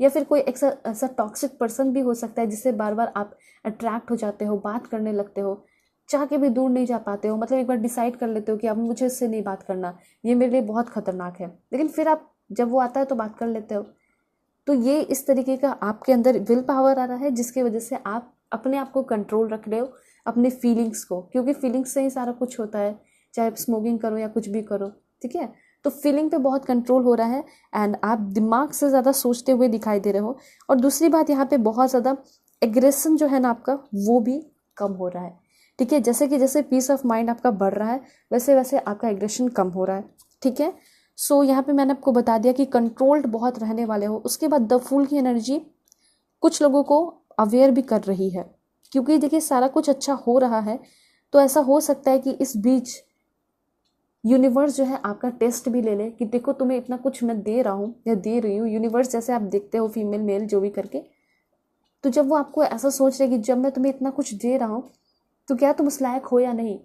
या फिर कोई ऐसा ऐसा टॉक्सिक पर्सन भी हो सकता है जिससे बार बार आप अट्रैक्ट हो जाते हो, बात करने लगते हो, चाह के भी दूर नहीं जा पाते हो। मतलब एक बार डिसाइड कर लेते हो कि अब मुझे इससे नहीं बात करना, ये मेरे लिए बहुत खतरनाक है, लेकिन फिर आप जब वो आता है तो बात कर लेते हो। तो ये इस तरीके का आपके अंदर विल पावर आ रहा है, जिसकी वजह से आप अपने आप को कंट्रोल रख रहे हो, अपने फीलिंग्स को, क्योंकि फीलिंग्स से ही सारा कुछ होता है, चाहे आप स्मोकिंग करो या कुछ भी करो, ठीक है। तो फीलिंग पे बहुत कंट्रोल हो रहा है, एंड आप दिमाग से ज़्यादा सोचते हुए दिखाई दे रहे हो। और दूसरी बात, यहाँ पे बहुत ज़्यादा एग्रेशन जो है ना आपका, वो भी कम हो रहा है, ठीक है। जैसे कि जैसे पीस ऑफ माइंड आपका बढ़ रहा है, वैसे वैसे आपका एग्रेशन कम हो रहा है, ठीक है। सो यहाँ पे मैंने आपको बता दिया कि कंट्रोल्ड बहुत रहने वाले हो। उसके बाद द फूल की एनर्जी कुछ लोगों को अवेयर भी कर रही है, क्योंकि देखिए सारा कुछ अच्छा हो रहा है, तो ऐसा हो सकता है कि इस बीच यूनिवर्स जो है आपका टेस्ट भी ले ले कि देखो तुम्हें इतना कुछ मैं दे रहा हूँ या दे रही हूँ। यूनिवर्स जैसे आप देखते हो फीमेल मेल जो भी करके, तो जब वो आपको ऐसा सोच रहे कि जब मैं तुम्हें इतना कुछ दे रहा हूँ तो क्या तुम उस लायक हो या नहीं,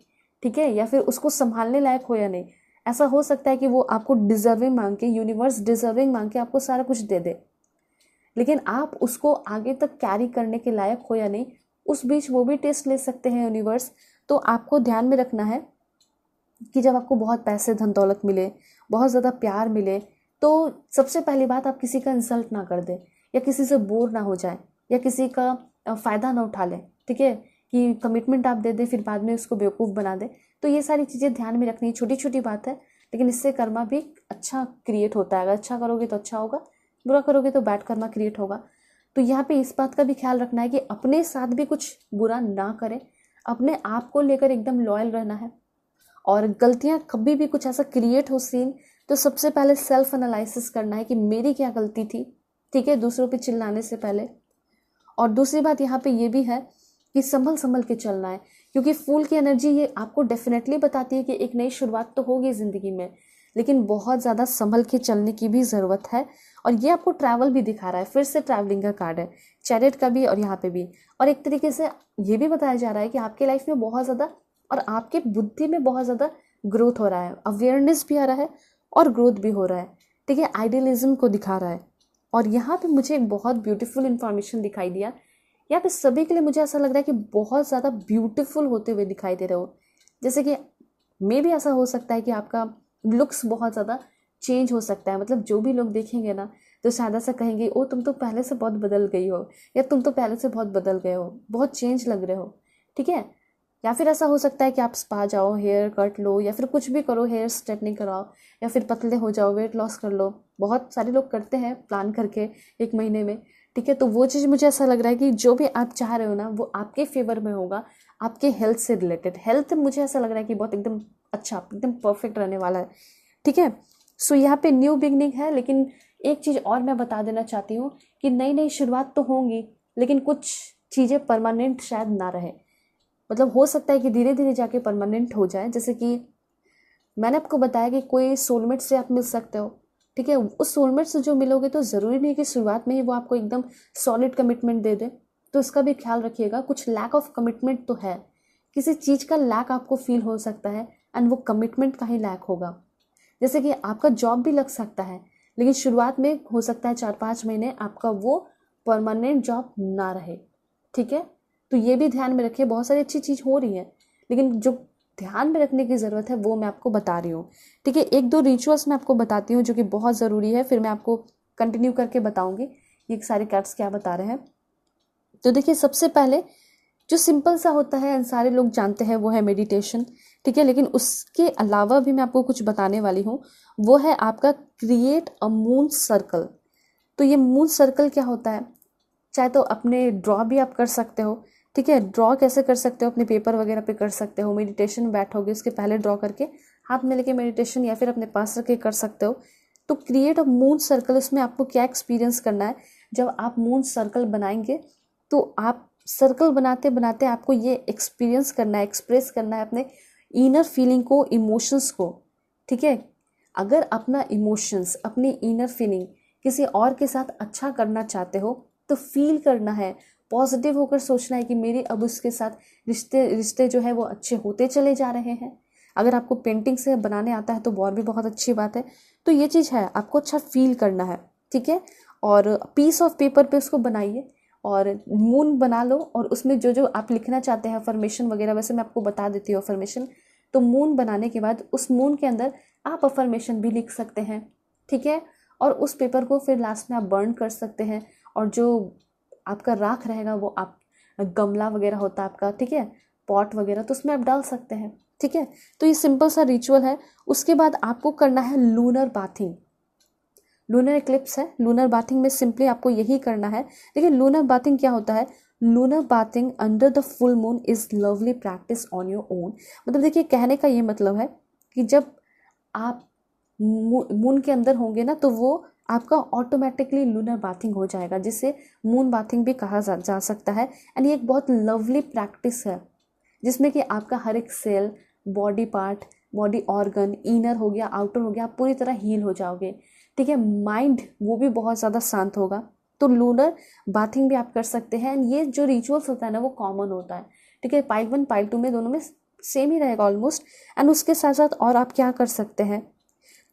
ठीक है, या फिर उसको संभालने लायक हो या नहीं। ऐसा हो सकता है कि वो आपको डिजर्विंग मांग के, यूनिवर्स डिजर्विंग मांग के आपको सारा कुछ दे दे, लेकिन आप उसको आगे तक कैरी करने के लायक हो या नहीं, उस बीच वो भी टेस्ट ले सकते हैं यूनिवर्स। तो आपको ध्यान में रखना है कि जब आपको बहुत पैसे धन दौलत मिले, बहुत ज़्यादा प्यार मिले, तो सबसे पहली बात, आप किसी का इंसल्ट ना कर दें, या किसी से बोर ना हो जाए, या किसी का फ़ायदा ना उठा लें, ठीक है, कि कमिटमेंट आप दे दें फिर बाद में उसको बेवकूफ़ बना दें। तो ये सारी चीज़ें ध्यान में रखनी, छोटी छोटी बात है, लेकिन इससे कर्मा भी अच्छा क्रिएट होता है। अगर अच्छा करोगे तो अच्छा होगा, बुरा करोगे तो बैड कर्मा क्रिएट होगा। तो यहाँ पे इस बात का भी ख्याल रखना है कि अपने साथ भी कुछ बुरा ना करें, अपने आप को लेकर एकदम लॉयल रहना है। और गलतियाँ कभी भी कुछ ऐसा क्रिएट हो सीन, तो सबसे पहले सेल्फ एनालिसिस करना है कि मेरी क्या गलती थी, ठीक है, दूसरों पे चिल्लाने से पहले। और दूसरी बात यहाँ पे ये भी है कि संभल संभल के चलना है, क्योंकि फूल की एनर्जी ये आपको डेफिनेटली बताती है कि एक नई शुरुआत तो होगी ज़िंदगी में, लेकिन बहुत ज़्यादा संभल के चलने की भी ज़रूरत है। और ये आपको ट्रैवल भी दिखा रहा है, फिर से ट्रैवलिंग का कार्ड है, चैरियट का भी और यहाँ पे भी। और एक तरीके से ये भी बताया जा रहा है कि आपके लाइफ में बहुत ज़्यादा और आपके बुद्धि में बहुत ज़्यादा ग्रोथ हो रहा है, अवेयरनेस भी आ रहा है और ग्रोथ भी हो रहा है, ठीक है, आइडियलिज्म को दिखा रहा है। और यहाँ पे मुझे एक बहुत ब्यूटीफुल इंफॉर्मेशन दिखाई दिया या फिर सभी के लिए मुझे ऐसा लग रहा है कि बहुत ज़्यादा ब्यूटीफुल होते हुए दिखाई दे रहे हो। जैसे कि मे भी ऐसा हो सकता है कि आपका लुक्स बहुत ज़्यादा चेंज हो सकता है, मतलब जो भी लोग देखेंगे ना तो शायद ऐसा कहेंगे, ओ तुम तो पहले से बहुत बदल गई हो, या तुम तो पहले से बहुत बदल गए हो, बहुत चेंज लग रहे हो। ठीक है। या फिर ऐसा हो सकता है कि आप स्पा जाओ, हेयर कट लो, या फिर कुछ भी करो, हेयर स्ट्रेटनिंग कराओ, या फिर पतले हो जाओ, वेट लॉस कर लो। बहुत सारे लोग करते हैं प्लान करके 1 महीने में। ठीक है, तो वो चीज़ मुझे ऐसा लग रहा है कि जो भी आप चाह रहे हो ना वो आपके फेवर में होगा, आपके हेल्थ से रिलेटेड। हेल्थ मुझे ऐसा लग रहा है कि बहुत एकदम अच्छा, एकदम परफेक्ट रहने वाला है। ठीक है। सो यहाँ पे न्यू बिगनिंग है, लेकिन एक चीज़ और मैं बता देना चाहती हूँ कि नई नई शुरुआत तो होंगी, लेकिन कुछ चीज़ें परमानेंट शायद ना रहे। मतलब हो सकता है कि धीरे धीरे जाके परमानेंट हो जाए। जैसे कि मैंने आपको बताया कि कोई सोलमेट से आप मिल सकते हो। ठीक है, उस सोलमेट से जो मिलोगे तो ज़रूरी नहीं कि शुरुआत में ही वो आपको एकदम सॉलिड कमिटमेंट दे दे। तो इसका भी ख्याल रखिएगा, कुछ लैक ऑफ कमिटमेंट तो है, किसी चीज़ का लैक आपको फील हो सकता है, एंड वो कमिटमेंट का ही लैक होगा। जैसे कि आपका जॉब भी लग सकता है, लेकिन शुरुआत में हो सकता है 4-5 महीने आपका वो परमानेंट जॉब ना रहे। ठीक है, तो ये भी ध्यान में रखिए। बहुत सारी अच्छी चीज़ हो रही है, लेकिन जो ध्यान में रखने की ज़रूरत है वो मैं आपको बता रही हूँ। ठीक है, 1-2 रिचुअल्स मैं आपको बताती हूँ जो कि बहुत ज़रूरी है, फिर मैं आपको कंटिन्यू करके बताऊँगी ये सारे कार्ड्स क्या बता रहे हैं। तो देखिए, सबसे पहले जो सिंपल सा होता है, सारे लोग जानते हैं, वो है मेडिटेशन। ठीक है, लेकिन उसके अलावा भी मैं आपको कुछ बताने वाली हूँ। वो है आपका क्रिएट अ मून सर्कल। तो ये मून सर्कल क्या होता है, चाहे तो अपने ड्रॉ भी आप कर सकते हो। ठीक है, ड्रॉ कैसे कर सकते हो, अपने पेपर वगैरह पे कर सकते हो। मेडिटेशन में बैठोगे उसके पहले ड्रॉ करके हाथ में लेके मेडिटेशन, या फिर अपने पास रख के कर सकते हो। तो क्रिएट अ मून सर्कल, उसमें आपको क्या एक्सपीरियंस करना है, जब आप मून सर्कल बनाएंगे तो आप सर्कल बनाते बनाते आपको ये एक्सपीरियंस करना है, एक्सप्रेस करना है अपने इनर फीलिंग को, इमोशंस को। ठीक है, अगर अपना इमोशंस, अपनी इनर फीलिंग किसी और के साथ अच्छा करना चाहते हो तो फील करना है, पॉजिटिव होकर सोचना है कि मेरे अब उसके साथ रिश्ते रिश्ते जो है वो अच्छे होते चले जा रहे हैं। अगर आपको पेंटिंग से बनाने आता है तो और भी बहुत अच्छी बात है। तो ये चीज़ है, आपको अच्छा फील करना है। ठीक है, और पीस ऑफ पेपर पे उसको बनाइए और मून बना लो, और उसमें जो जो आप लिखना चाहते हैं अफर्मेशन वगैरह, वैसे मैं आपको बता देती हूँ अफर्मेशन। तो मून बनाने के बाद उस मून के अंदर आप अफर्मेशन भी लिख सकते हैं। ठीक है, और उस पेपर को फिर लास्ट में आप बर्न कर सकते हैं, और जो आपका राख रहेगा वो आप गमला वगैरह होता है आपका, ठीक है, पॉट वगैरह, तो उसमें आप डाल सकते हैं। ठीक है, तो ये सिंपल सा रिचुअल है। उसके बाद आपको करना है लूनर बाथिंग। लूनर इक्लिप्स है, लूनर बाथिंग में सिंपली आपको यही करना है। देखिए, लूनर बाथिंग क्या होता है, lunar bathing under the full moon is lovely practice on your own. मतलब देखिए, कहने का ये मतलब है कि जब आप मून के अंदर होंगे ना तो वो आपका ऑटोमेटिकली लूनर बाथिंग हो जाएगा, जिसे मून बाथिंग भी कहा जा सकता है। एंड ये एक बहुत लवली प्रैक्टिस है जिसमें कि आपका हर एक cell, body part, body organ, inner हो गया, आउटर हो गया, आप पूरी तरह हील हो जाओगे। ठीक है, माइंड वो भी बहुत ज़्यादा शांत होगा। तो लूनर बाथिंग भी आप कर सकते हैं। एंड ये जो रिचुअल्स होता है ना वो कॉमन होता है। ठीक है, पाइल 1 पाइल 2 में दोनों में सेम ही रहेगा ऑलमोस्ट। एंड उसके साथ साथ और आप क्या कर सकते हैं,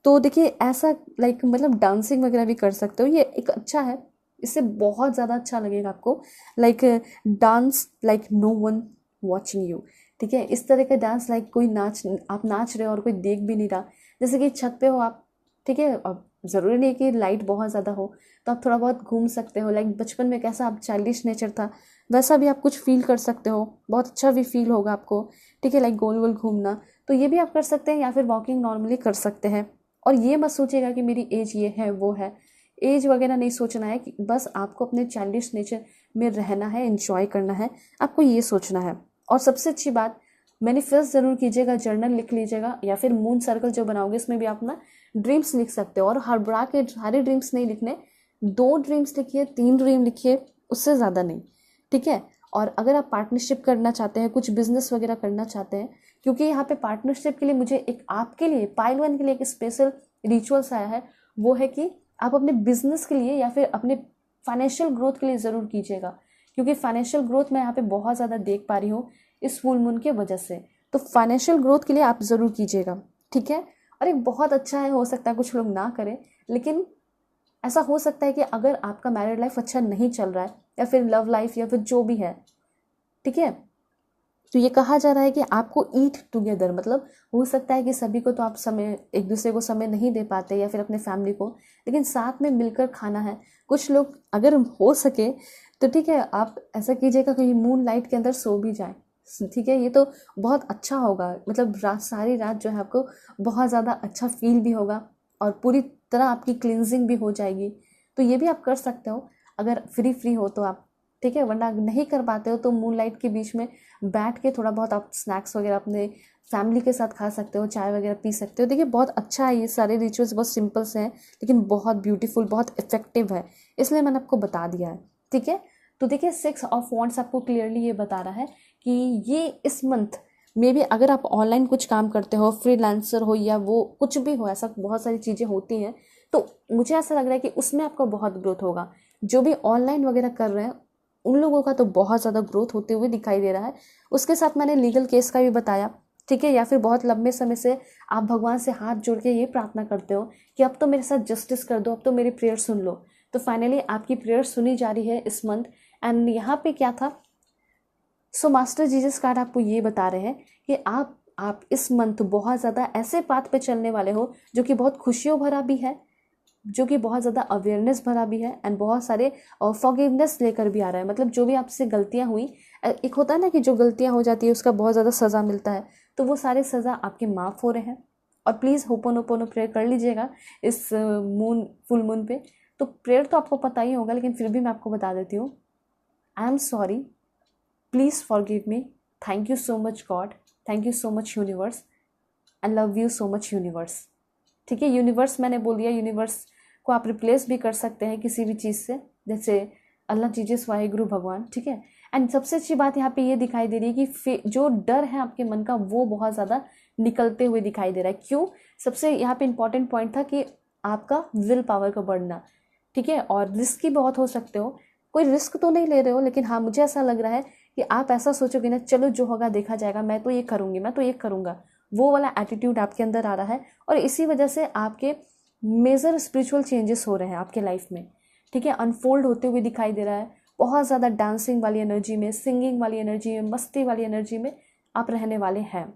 तो देखिए ऐसा लाइक मतलब डांसिंग वगैरह भी कर सकते हो, ये एक अच्छा है, इससे बहुत ज़्यादा अच्छा लगेगा आपको। Like dance like no one watching you. ठीक है, इस तरह का डांस, लाइक कोई आप नाच रहे हो और कोई देख भी नहीं रहा। जैसे कि छत पे हो आप, ठीक है, अब ज़रूरी नहीं कि लाइट बहुत ज़्यादा हो, तो आप थोड़ा बहुत घूम सकते हो। लाइक बचपन में कैसा आप चाइल्डिश नेचर था, वैसा भी आप कुछ फील कर सकते हो, बहुत अच्छा भी फील होगा आपको। ठीक है, लाइक गोल गोल घूमना, तो ये भी आप कर सकते हैं, या फिर वॉकिंग नॉर्मली कर सकते हैं। और ये मत सोचिएगा कि मेरी एज ये है वो है, एज वगैरह नहीं सोचना है, कि बस आपको अपने चाइल्डिश नेचर में रहना है, एंजॉय करना है, आपको ये सोचना है। और सबसे अच्छी बात, मैनिफेस्ट ज़रूर कीजिएगा, जर्नल लिख लीजिएगा, या फिर मून सर्कल जो बनाओगे इसमें भी आप अपना ड्रीम्स लिख सकते हो। और हड़बड़ा के सारे ड्रीम्स नहीं लिखने, 2 ड्रीम्स लिखिए, 3 ड्रीम लिखिए, उससे ज़्यादा नहीं। ठीक है, और अगर आप पार्टनरशिप करना चाहते हैं, कुछ बिजनेस वगैरह करना चाहते हैं, क्योंकि यहाँ पे पार्टनरशिप के लिए मुझे एक आपके लिए पाइल 1 के लिए एक स्पेशल रिचुअल्स आया है, वो है कि आप अपने बिजनेस के लिए या फिर अपने फाइनेंशियल ग्रोथ के लिए ज़रूर कीजिएगा, क्योंकि फाइनेंशियल ग्रोथ मैं यहाँ पे बहुत ज़्यादा देख पा रही हूँ इस फुल मून के वजह से। तो फाइनेंशियल ग्रोथ के लिए आप ज़रूर कीजिएगा। ठीक है, और एक बहुत अच्छा है, हो सकता है कुछ लोग ना करें, लेकिन ऐसा हो सकता है कि अगर आपका मैरिड लाइफ अच्छा नहीं चल रहा है या फिर लव लाइफ या फिर जो भी है, ठीक है। तो ये कहा जा रहा है कि आपको ईट टुगेदर, मतलब हो सकता है कि सभी को तो आप समय, एक दूसरे को समय नहीं दे पाते या फिर अपने फैमिली को, लेकिन साथ में मिलकर खाना है। कुछ लोग अगर हो सके तो ठीक है, आप ऐसा कीजिएगा कहीं मून लाइट के अंदर सो भी जाए, ठीक है। ये तो बहुत अच्छा होगा, मतलब रात, सारी रात जो है आपको बहुत ज़्यादा अच्छा फील भी होगा और पूरी तरह आपकी क्लिनजिंग भी हो जाएगी। तो ये भी आप कर सकते हो अगर फ्री हो तो आप, ठीक है। वरना नहीं कर पाते हो तो मून लाइट के बीच में बैठ के थोड़ा बहुत आप स्नैक्स वगैरह अपने फैमिली के साथ खा सकते हो, चाय वगैरह पी सकते हो। देखिए बहुत अच्छा है, ये सारे रिचुअल्स बहुत सिंपल से हैं लेकिन बहुत ब्यूटीफुल, बहुत इफेक्टिव है, इसलिए मैंने आपको बता दिया है, ठीक है। तो देखिए 6 ऑफ वॉन्ड्स आपको क्लियरली ये बता रहा है कि ये इस मंथ में भी अगर आप ऑनलाइन कुछ काम करते हो, फ्रीलांसर हो या वो कुछ भी हो, ऐसा बहुत सारी चीज़ें होती हैं, तो मुझे ऐसा लग रहा है कि उसमें आपका बहुत ग्रोथ होगा। जो भी ऑनलाइन वगैरह कर रहे हैं उन लोगों का तो बहुत ज़्यादा ग्रोथ होते हुए दिखाई दे रहा है। उसके साथ मैंने लीगल केस का भी बताया, ठीक है। या फिर बहुत लंबे समय से आप भगवान से हाथ जोड़ के ये प्रार्थना करते हो कि अब तो मेरे साथ जस्टिस कर दो, अब तो मेरी प्रेयर सुन लो। तो फाइनली आपकी प्रेयर सुनी जा रही है इस मंथ। एंड यहाँ पे क्या था, सो मास्टर जीसस कार्ड आपको ये बता रहे हैं कि आप इस मंथ बहुत ज़्यादा ऐसे पाथ पे चलने वाले हो जो कि बहुत खुशियों भरा भी है, जो कि बहुत ज़्यादा अवेयरनेस भरा भी है, एंड बहुत सारे फॉरगिवनेस लेकर भी आ रहा है। मतलब जो भी आपसे गलतियाँ हुई, एक होता है ना कि जो गलतियाँ हो जाती है उसका बहुत ज़्यादा सज़ा मिलता है, तो वो सारे सज़ा आपके माफ़ हो रहे हैं। और प्लीज़ होपोनोपोनो प्रेयर कर लीजिएगा इस मून, फुल मून पे। तो प्रेयर तो आपको पता ही होगा लेकिन फिर भी मैं आपको बता देती हूँ। I am sorry, please forgive me, thank you so much God, thank you so much universe, I love you so much universe, ठीक है। यूनिवर्स मैंने बोल दिया, यूनिवर्स को आप रिप्लेस भी कर सकते हैं किसी भी चीज़ से, जैसे अल्लाह जीसस वाहिगुरु भगवान, ठीक है। एंड सबसे अच्छी बात यहाँ पे ये दिखाई दे रही है कि जो डर है आपके मन का वो बहुत ज़्यादा निकलते हुए दिखाई दे रहा है। क्यों? सबसे यहाँ पे इंपॉर्टेंट पॉइंट था कि आपका विल पावर का बढ़ना, ठीक है। और रिस्क भी बहुत हो सकते हो, कोई रिस्क तो नहीं ले रहे हो, लेकिन हाँ मुझे ऐसा लग रहा है कि आप ऐसा सोचोगे ना, चलो जो होगा देखा जाएगा, मैं तो ये करूँगी, मैं तो ये करूँगा, वो वाला एटीट्यूड आपके अंदर आ रहा है। और इसी वजह से आपके मेजर स्पिरिचुअल चेंजेस हो रहे हैं आपके लाइफ में, ठीक है, अनफोल्ड होते हुए दिखाई दे रहा है। बहुत ज़्यादा डांसिंग वाली एनर्जी में, सिंगिंग वाली एनर्जी में, मस्ती वाली एनर्जी में आप रहने वाले हैं।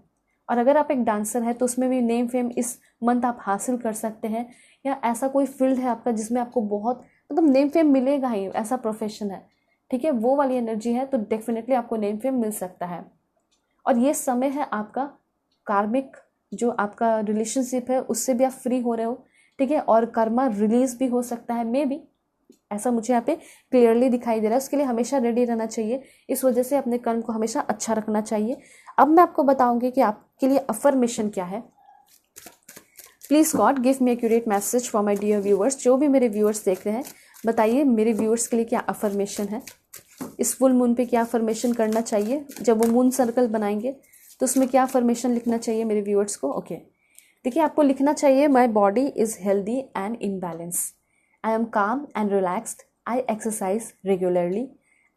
और अगर आप एक डांसर हैं तो उसमें भी नेम फेम इस मंथ आप हासिल कर सकते हैं, या ऐसा कोई फील्ड है आपका जिसमें आपको बहुत मतलब नेम फेम मिलेगा ही, ऐसा प्रोफेशन है, ठीक है, वो वाली एनर्जी है तो डेफिनेटली आपको नेम फेम मिल सकता है। और ये समय है आपका कार्मिक, जो आपका रिलेशनशिप है उससे भी आप फ्री हो रहे हो, ठीक है। और कर्मा रिलीज भी हो सकता है, मे बी, ऐसा मुझे यहाँ पे क्लियरली दिखाई दे रहा है। उसके लिए हमेशा रेडी रहना चाहिए, इस वजह से अपने कर्म को हमेशा अच्छा रखना चाहिए। अब मैं आपको बताऊंगी कि आपके लिए अफर्मेशन क्या है। Please God give me accurate message for my dear viewers. जो भी मेरे व्यूअर्स देख रहे हैं, बताइए मेरे व्यूअर्स के लिए क्या अफर्मेशन है, इस फुल मून पे क्या अफर्मेशन करना चाहिए। जब वो मून सर्कल बनाएंगे तो उसमें क्या अफर्मेशन लिखना चाहिए मेरे व्यूअर्स को। ओके, देखिए आपको लिखना चाहिए, my body is healthy and in balance, I am calm and relaxed, I exercise regularly,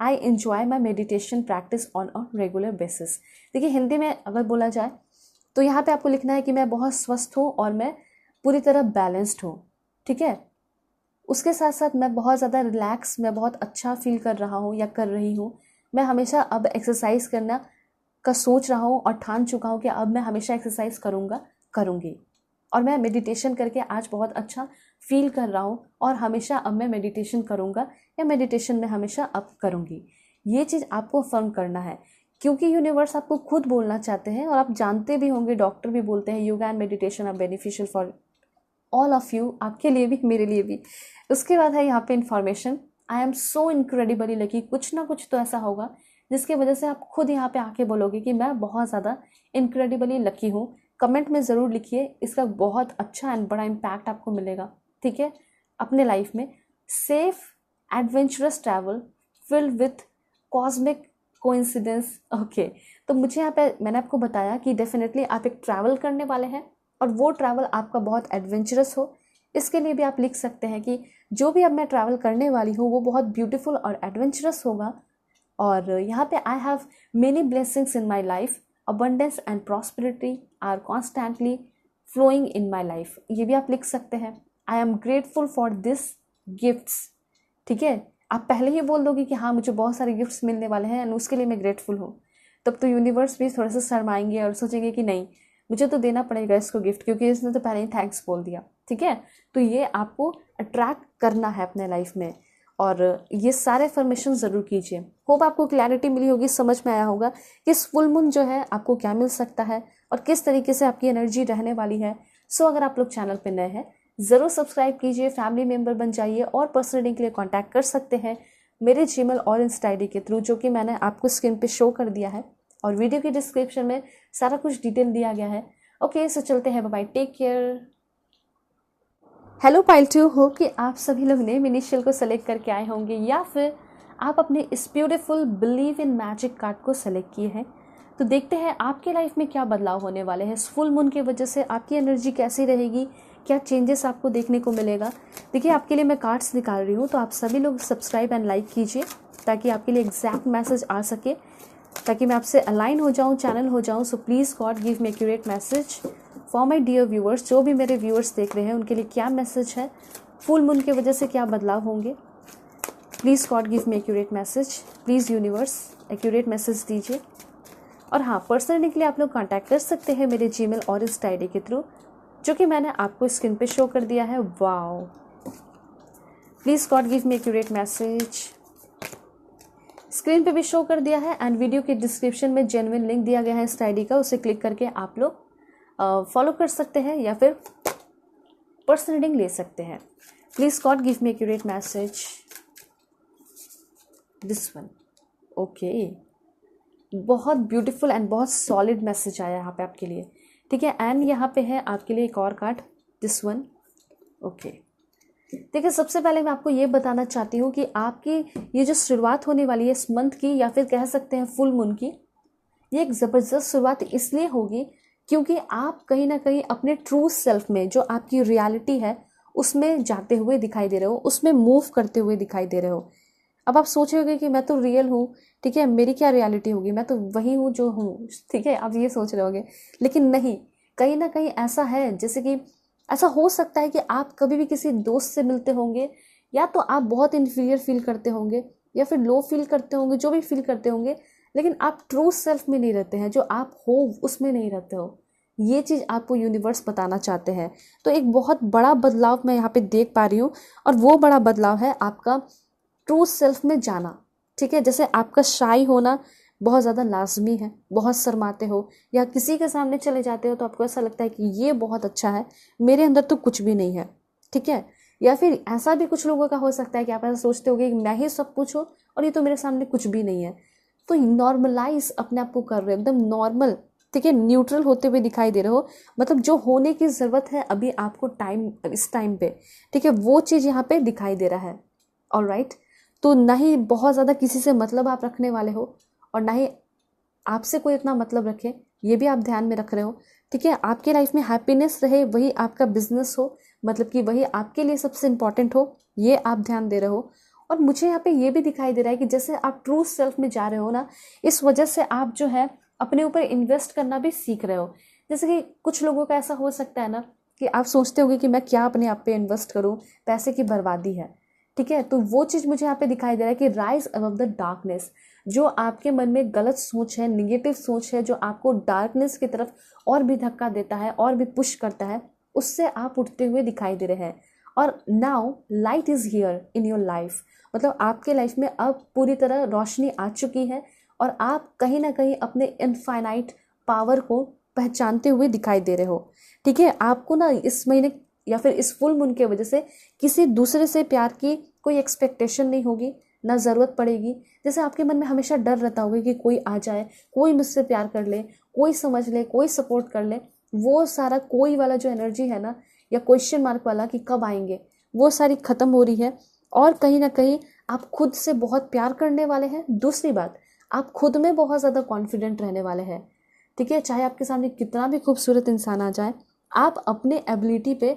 I enjoy my meditation practice on a regular basis. देखिए हिंदी में अगर बोला जाए तो यहाँ पे आपको लिखना है कि मैं बहुत स्वस्थ हूँ और मैं पूरी तरह बैलेंस्ड हूँ, ठीक है। उसके साथ साथ मैं बहुत ज़्यादा रिलैक्स, मैं बहुत अच्छा फील कर रहा हूँ या कर रही हूँ। मैं हमेशा अब एक्सरसाइज करना का सोच रहा हूँ और ठान चुका हूँ कि अब मैं हमेशा एक्सरसाइज करूँगी। और मैं मेडिटेशन करके आज बहुत अच्छा फील कर रहा हूँ और हमेशा अब मैं मेडिटेशन करूँगा या मेडिटेशन में हमेशा अब करूँगी। ये चीज़ आपको फर्म करना है, क्योंकि यूनिवर्स आपको खुद बोलना चाहते हैं। और आप जानते भी होंगे, डॉक्टर भी बोलते हैं yoga and meditation are beneficial for all of you, आपके लिए भी मेरे लिए भी। उसके बाद है यहाँ पे information, I am so incredibly lucky. कुछ ना कुछ तो ऐसा होगा जिसकी वजह से आप खुद यहाँ पे आके बोलोगे कि मैं बहुत ज़्यादा इनक्रेडिबली लकी हूँ। कमेंट में ज़रूर लिखिए, इसका बहुत अच्छा एंड बड़ा इम्पैक्ट आपको मिलेगा, ठीक है, अपने लाइफ में। Safe adventurous travel filled with cosmic coincidence. Okay, तो मुझे यहाँ पे मैंने आपको बताया कि डेफिनेटली आप एक ट्रैवल करने वाले हैं और वो ट्रैवल आपका बहुत एडवेंचरस हो। इसके लिए भी आप लिख सकते हैं कि जो भी अब मैं ट्रैवल करने वाली हूँ वो बहुत ब्यूटीफुल और एडवेंचरस होगा। और यहाँ पे I have many blessings in my life, abundance and prosperity are constantly flowing in my life, ये भी आप लिख सकते हैं। I am grateful for this gifts, ठीक है, आप पहले ही बोल दोगे कि हाँ मुझे बहुत सारे गिफ्ट्स मिलने वाले हैं एंड उसके लिए मैं ग्रेटफुल हूँ, तब तो यूनिवर्स भी थोड़ा सा शर्माएंगे और सोचेंगे कि नहीं मुझे तो देना पड़ेगा इसको गिफ्ट, क्योंकि इसने तो पहले ही थैंक्स बोल दिया। ठीक है, तो ये आपको अट्रैक्ट करना है अपने लाइफ में, और ये सारे फॉर्मेशन ज़रूर कीजिए। होप आपको क्लैरिटी मिली होगी, समझ में आया होगा कि इस फुल मून जो है आपको क्या मिल सकता है और किस तरीके से आपकी एनर्जी रहने वाली है। सो अगर आप लोग चैनल पर नए हैं ज़रूर सब्सक्राइब कीजिए, फैमिली मेम्बर बन जाइए, और पर्सनल रीडिंग के लिए कॉन्टैक्ट कर सकते हैं मेरे जीमेल और इंस्टा आईडी के थ्रू, जो कि मैंने आपको स्क्रीन पे शो कर दिया है और वीडियो की डिस्क्रिप्शन में सारा कुछ डिटेल दिया गया है। ओके, सो चलते हैं, bye bye, take care. Hello पाइल 2, हो कि आप सभी लोग नेम इनिशियल को सेलेक्ट करके आए होंगे या फिर आप अपने इस beautiful believe in magic card को सेलेक्ट किए हैं। तो देखते हैं आपके लाइफ में क्या बदलाव होने वाले हैं। फुल मून की वजह से आपकी एनर्जी कैसी रहेगी, क्या चेंजेस आपको देखने को मिलेगा। देखिए आपके लिए मैं कार्ड्स निकाल रही हूँ, तो आप सभी लोग सब्सक्राइब एंड लाइक कीजिए ताकि आपके लिए एग्जैक्ट मैसेज आ सके, ताकि मैं आपसे अलाइन हो जाऊँ, चैनल हो जाऊँ। So please God give me accurate message for my dear viewers. जो भी मेरे व्यूअर्स देख रहे हैं उनके लिए क्या मैसेज है, फुल मून की वजह से क्या बदलाव होंगे। Please God give me accurate message, please universe accurate message दीजिए। और हाँ, पर्सनली के लिए आप लोग कांटेक्ट कर सकते हैं मेरे जीमेल और इंस्टा आईडी के थ्रू, जो कि मैंने आपको स्क्रीन पे शो कर दिया है। Wow, please God give me accurate message, screen पे भी शो कर दिया है एंड वीडियो के डिस्क्रिप्शन में जेन्युइन लिंक दिया गया है इंस्टा आईडी का, उसे क्लिक करके आप लोग फॉलो कर सकते हैं या फिर पर्सनल रीडिंग ले सकते हैं। Please God give me accurate message, this one. Okay, बहुत ब्यूटीफुल एंड बहुत सॉलिड मैसेज आया यहाँ पे आपके लिए। ठीक है, एंड यहाँ पे है आपके लिए एक और कार्ड, दिस वन। ओके, देखिए सबसे पहले मैं आपको ये बताना चाहती हूँ कि आपकी ये जो शुरुआत होने वाली है इस मंथ की, या फिर कह सकते हैं फुल मून की, ये एक ज़बरदस्त शुरुआत इसलिए होगी क्योंकि आप कहीं ना कहीं अपने ट्रू सेल्फ में, जो आपकी रियलिटी है, उसमें जाते हुए दिखाई दे रहे हो, उसमें मूव करते हुए दिखाई दे रहे हो। अब आप सोचोगे कि मैं तो रियल हूँ, ठीक है, मेरी क्या रियलिटी होगी, मैं तो वही हूँ जो हूँ, ठीक है, आप ये सोच रहे होगे। लेकिन नहीं, कहीं ना कहीं ऐसा है, जैसे कि ऐसा हो सकता है कि आप कभी भी किसी दोस्त से मिलते होंगे, या तो आप बहुत इन्फीरियर फील करते होंगे या फिर लो फील करते होंगे, जो भी फील करते होंगे, लेकिन आप ट्रू सेल्फ में नहीं रहते हैं, जो आप हो उसमें नहीं रहते हो। ये चीज़ आपको यूनिवर्स बताना चाहते हैं। तो एक बहुत बड़ा बदलाव मैं यहाँ पे देख पा रही हूँ, और वो बड़ा बदलाव है आपका ट्रू सेल्फ में जाना। ठीक है, जैसे आपका शाई होना बहुत ज़्यादा लाजमी है, बहुत शर्माते हो या किसी के सामने चले जाते हो तो आपको ऐसा लगता है कि ये बहुत अच्छा है, मेरे अंदर तो कुछ भी नहीं है। ठीक है, या फिर ऐसा भी कुछ लोगों का हो सकता है कि आप ऐसा सोचते होगे कि मैं ही सब कुछ हूँ और ये तो मेरे सामने कुछ भी नहीं है। तो नॉर्मलाइज अपने आप को कर रहे हो, एकदम नॉर्मल, ठीक है, न्यूट्रल होते हुए दिखाई दे रहे हो। मतलब जो होने की ज़रूरत है अभी आपको टाइम, इस टाइम पे, ठीक है, वो चीज़ यहाँ पे दिखाई दे रहा है। ऑलराइट, तो ना ही बहुत ज़्यादा किसी से मतलब आप रखने वाले हो और ना ही आपसे कोई इतना मतलब रखे, ये भी आप ध्यान में रख रहे हो। ठीक है, आपके लाइफ में हैप्पीनेस रहे, वही आपका बिजनेस हो, मतलब कि वही आपके लिए सबसे इम्पॉर्टेंट हो, ये आप ध्यान दे रहे हो। और मुझे यहाँ पे ये भी दिखाई दे रहा है कि जैसे आप ट्रू सेल्फ में जा रहे हो ना, इस वजह से आप जो है अपने ऊपर इन्वेस्ट करना भी सीख रहे हो। जैसे कि कुछ लोगों का ऐसा हो सकता है ना कि आप सोचते होगे कि मैं क्या अपने आप पे इन्वेस्ट करूँ, पैसे की बर्बादी है। ठीक है, तो वो चीज़ मुझे यहाँ पे दिखाई दे रहा है कि राइज अबव द डार्कनेस। जो आपके मन में गलत सोच है, निगेटिव सोच है, जो आपको डार्कनेस की तरफ और भी धक्का देता है और भी पुश करता है, उससे आप उठते हुए दिखाई दे रहे हैं। और now light is here in your life, मतलब आपके लाइफ में अब पूरी तरह रोशनी आ चुकी है और आप कहीं ना कहीं अपने इनफाइनाइट पावर को पहचानते हुए दिखाई दे रहे हो। ठीक है, आपको ना इस महीने या फिर इस फुल मून की वजह से किसी दूसरे से प्यार की कोई एक्सपेक्टेशन नहीं होगी, ना ज़रूरत पड़ेगी। जैसे आपके मन में हमेशा डर रहता होगा कि कोई आ जाए, कोई मुझसे प्यार कर ले, कोई समझ ले, कोई सपोर्ट कर ले, वो सारा कोई वाला जो एनर्जी है ना, या क्वेश्चन मार्क वाला कि कब आएंगे, वो सारी ख़त्म हो रही है। और कहीं ना कहीं आप खुद से बहुत प्यार करने वाले हैं। दूसरी बात, आप खुद में बहुत ज़्यादा कॉन्फिडेंट रहने वाले हैं। ठीक है, चाहे आपके सामने कितना भी खूबसूरत इंसान आ जाए, आप अपने एबिलिटी पे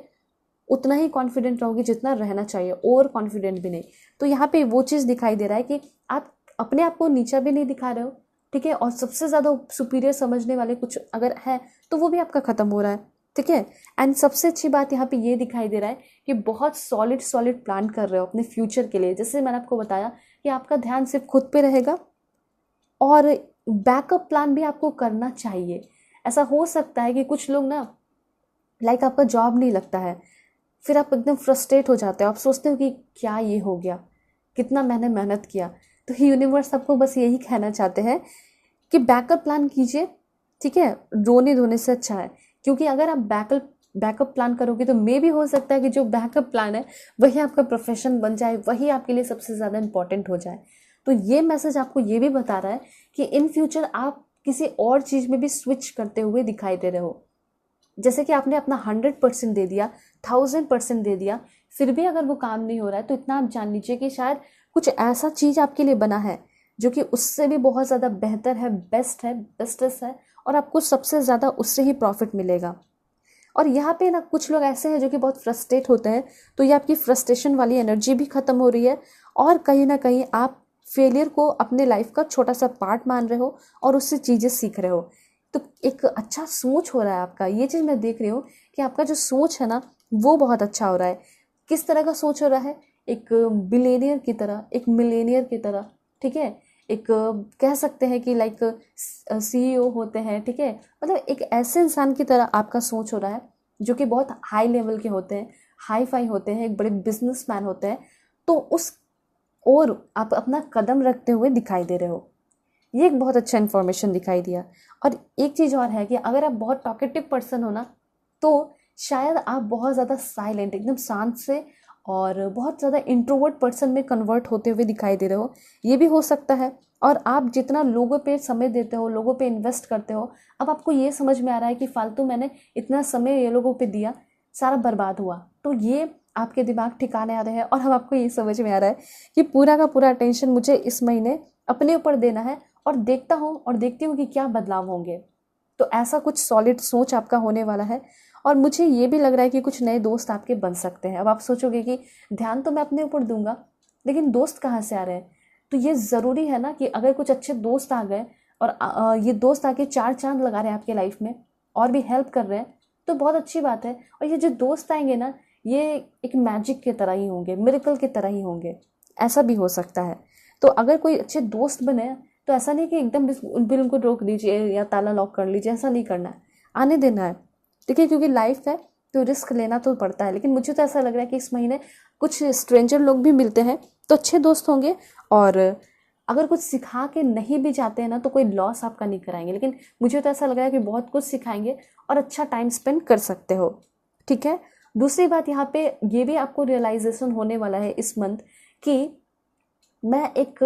उतना ही कॉन्फिडेंट रहोगे जितना रहना चाहिए, ओवर कॉन्फिडेंट भी नहीं। तो यहाँ पे वो चीज़ दिखाई दे रहा है कि आप अपने आप को नीचा भी नहीं दिखा रहे हो। ठीक है, और सबसे ज़्यादा सुपीरियर समझने वाले कुछ अगर है तो वो भी आपका ख़त्म हो रहा है। ठीक है। एंड सबसे अच्छी बात यहाँ पे ये दिखाई दे रहा है कि बहुत सॉलिड प्लान कर रहे हो अपने फ्यूचर के लिए। जैसे मैंने आपको बताया कि आपका ध्यान सिर्फ खुद पे रहेगा और बैकअप प्लान भी आपको करना चाहिए। ऐसा हो सकता है कि कुछ लोग ना लाइक आपका जॉब नहीं लगता है, फिर आप एकदम फ्रस्ट्रेट हो जाते हो, आप सोचते हो कि क्या ये हो गया, कितना मैंने मेहनत किया। तो यूनिवर्स आपको बस यही कहना चाहते हैं कि बैकअप प्लान कीजिए, ठीक है। रोने धोने से अच्छा है, क्योंकि अगर आप बैकअप प्लान करोगे तो मे भी हो सकता है कि जो बैकअप प्लान है वही आपका प्रोफेशन बन जाए, वही आपके लिए सबसे ज़्यादा इंपॉर्टेंट हो जाए। तो ये मैसेज आपको ये भी बता रहा है कि इन फ्यूचर आप किसी और चीज़ में भी स्विच करते हुए दिखाई दे रहे हो। जैसे कि आपने अपना 100% दे दिया, 1000% दे दिया, फिर भी अगर वो काम नहीं हो रहा है तो इतना आप जान लीजिए कि शायद कुछ ऐसा चीज़ आपके लिए बना है जो कि उससे भी बहुत ज़्यादा बेहतर है, बेस्ट है, बेस्टेस्ट है, और आपको सबसे ज़्यादा उससे ही प्रॉफिट मिलेगा। और यहाँ पे ना कुछ लोग ऐसे हैं जो कि बहुत फ्रस्ट्रेट होते हैं, तो ये आपकी फ्रस्ट्रेशन वाली एनर्जी भी ख़त्म हो रही है, और कहीं ना कहीं आप फेलियर को अपने लाइफ का छोटा सा पार्ट मान रहे हो और उससे चीज़ें सीख रहे हो। तो एक अच्छा सोच हो रहा है आपका, ये चीज़ मैं देख रही हूँ कि आपका जो सोच है ना वो बहुत अच्छा हो रहा है। किस तरह का सोच हो रहा है? एक बिलियनियर की तरह, एक मिलेनियर की तरह, ठीक है। एक कह सकते हैं कि लाइक CEO होते हैं, ठीक है। मतलब एक ऐसे इंसान की तरह आपका सोच हो रहा है जो कि बहुत हाई लेवल के होते हैं, हाई फाई होते हैं, एक बड़े बिजनेसमैन होते हैं। तो उस और आप अपना कदम रखते हुए दिखाई दे रहे हो। ये एक बहुत अच्छा इन्फॉर्मेशन दिखाई दिया। और एक चीज़ और है कि अगर आप बहुत टॉकेटिव पर्सन हो ना, तो शायद आप बहुत ज़्यादा साइलेंट, एकदम शांत से और बहुत ज़्यादा इंट्रोवर्ट पर्सन में कन्वर्ट होते हुए दिखाई दे रहे हो, ये भी हो सकता है। और आप जितना लोगों पे समय देते हो, लोगों पे इन्वेस्ट करते हो, अब आपको ये समझ में आ रहा है कि फालतू मैंने इतना समय ये लोगों पे दिया, सारा बर्बाद हुआ। तो ये आपके दिमाग ठिकाने आ रहे हैं और अब आपको ये समझ में आ रहा है कि पूरा का पूरा अटेंशन मुझे इस महीने अपने ऊपर देना है, और देखता हूँ और देखती हूँ कि क्या बदलाव होंगे। तो ऐसा कुछ सॉलिड सोच आपका होने वाला है। और मुझे ये भी लग रहा है कि कुछ नए दोस्त आपके बन सकते हैं। अब आप सोचोगे कि ध्यान तो मैं अपने ऊपर दूंगा, लेकिन दोस्त कहाँ से आ रहे हैं? तो ये ज़रूरी है ना कि अगर कुछ अच्छे दोस्त आ गए और ये दोस्त आके 4 चांद लगा रहे हैं आपके लाइफ में और भी हेल्प कर रहे हैं, तो बहुत अच्छी बात है। और ये जो दोस्त आएंगे ना, ये एक मैजिक की तरह ही होंगे, मिरेकल की तरह ही होंगे, ऐसा भी हो सकता है। तो अगर कोई अच्छे दोस्त बने तो ऐसा नहीं कि एकदम बिल उनको रोक दीजिए या ताला लॉक कर लीजिए, ऐसा नहीं करना है, आने देना है, ठीक है। क्योंकि लाइफ है तो रिस्क लेना तो पड़ता है। लेकिन मुझे तो ऐसा लग रहा है कि इस महीने कुछ स्ट्रेंजर लोग भी मिलते हैं तो अच्छे दोस्त होंगे, और अगर कुछ सिखा के नहीं भी जाते हैं ना तो कोई लॉस आपका नहीं कराएंगे, लेकिन मुझे तो ऐसा लग रहा है कि बहुत कुछ सिखाएंगे और अच्छा टाइम स्पेंड कर सकते हो, ठीक है। दूसरी बात यहाँ पे ये भी आपको रियलाइजेशन होने वाला है इस मंथ कि मैं एक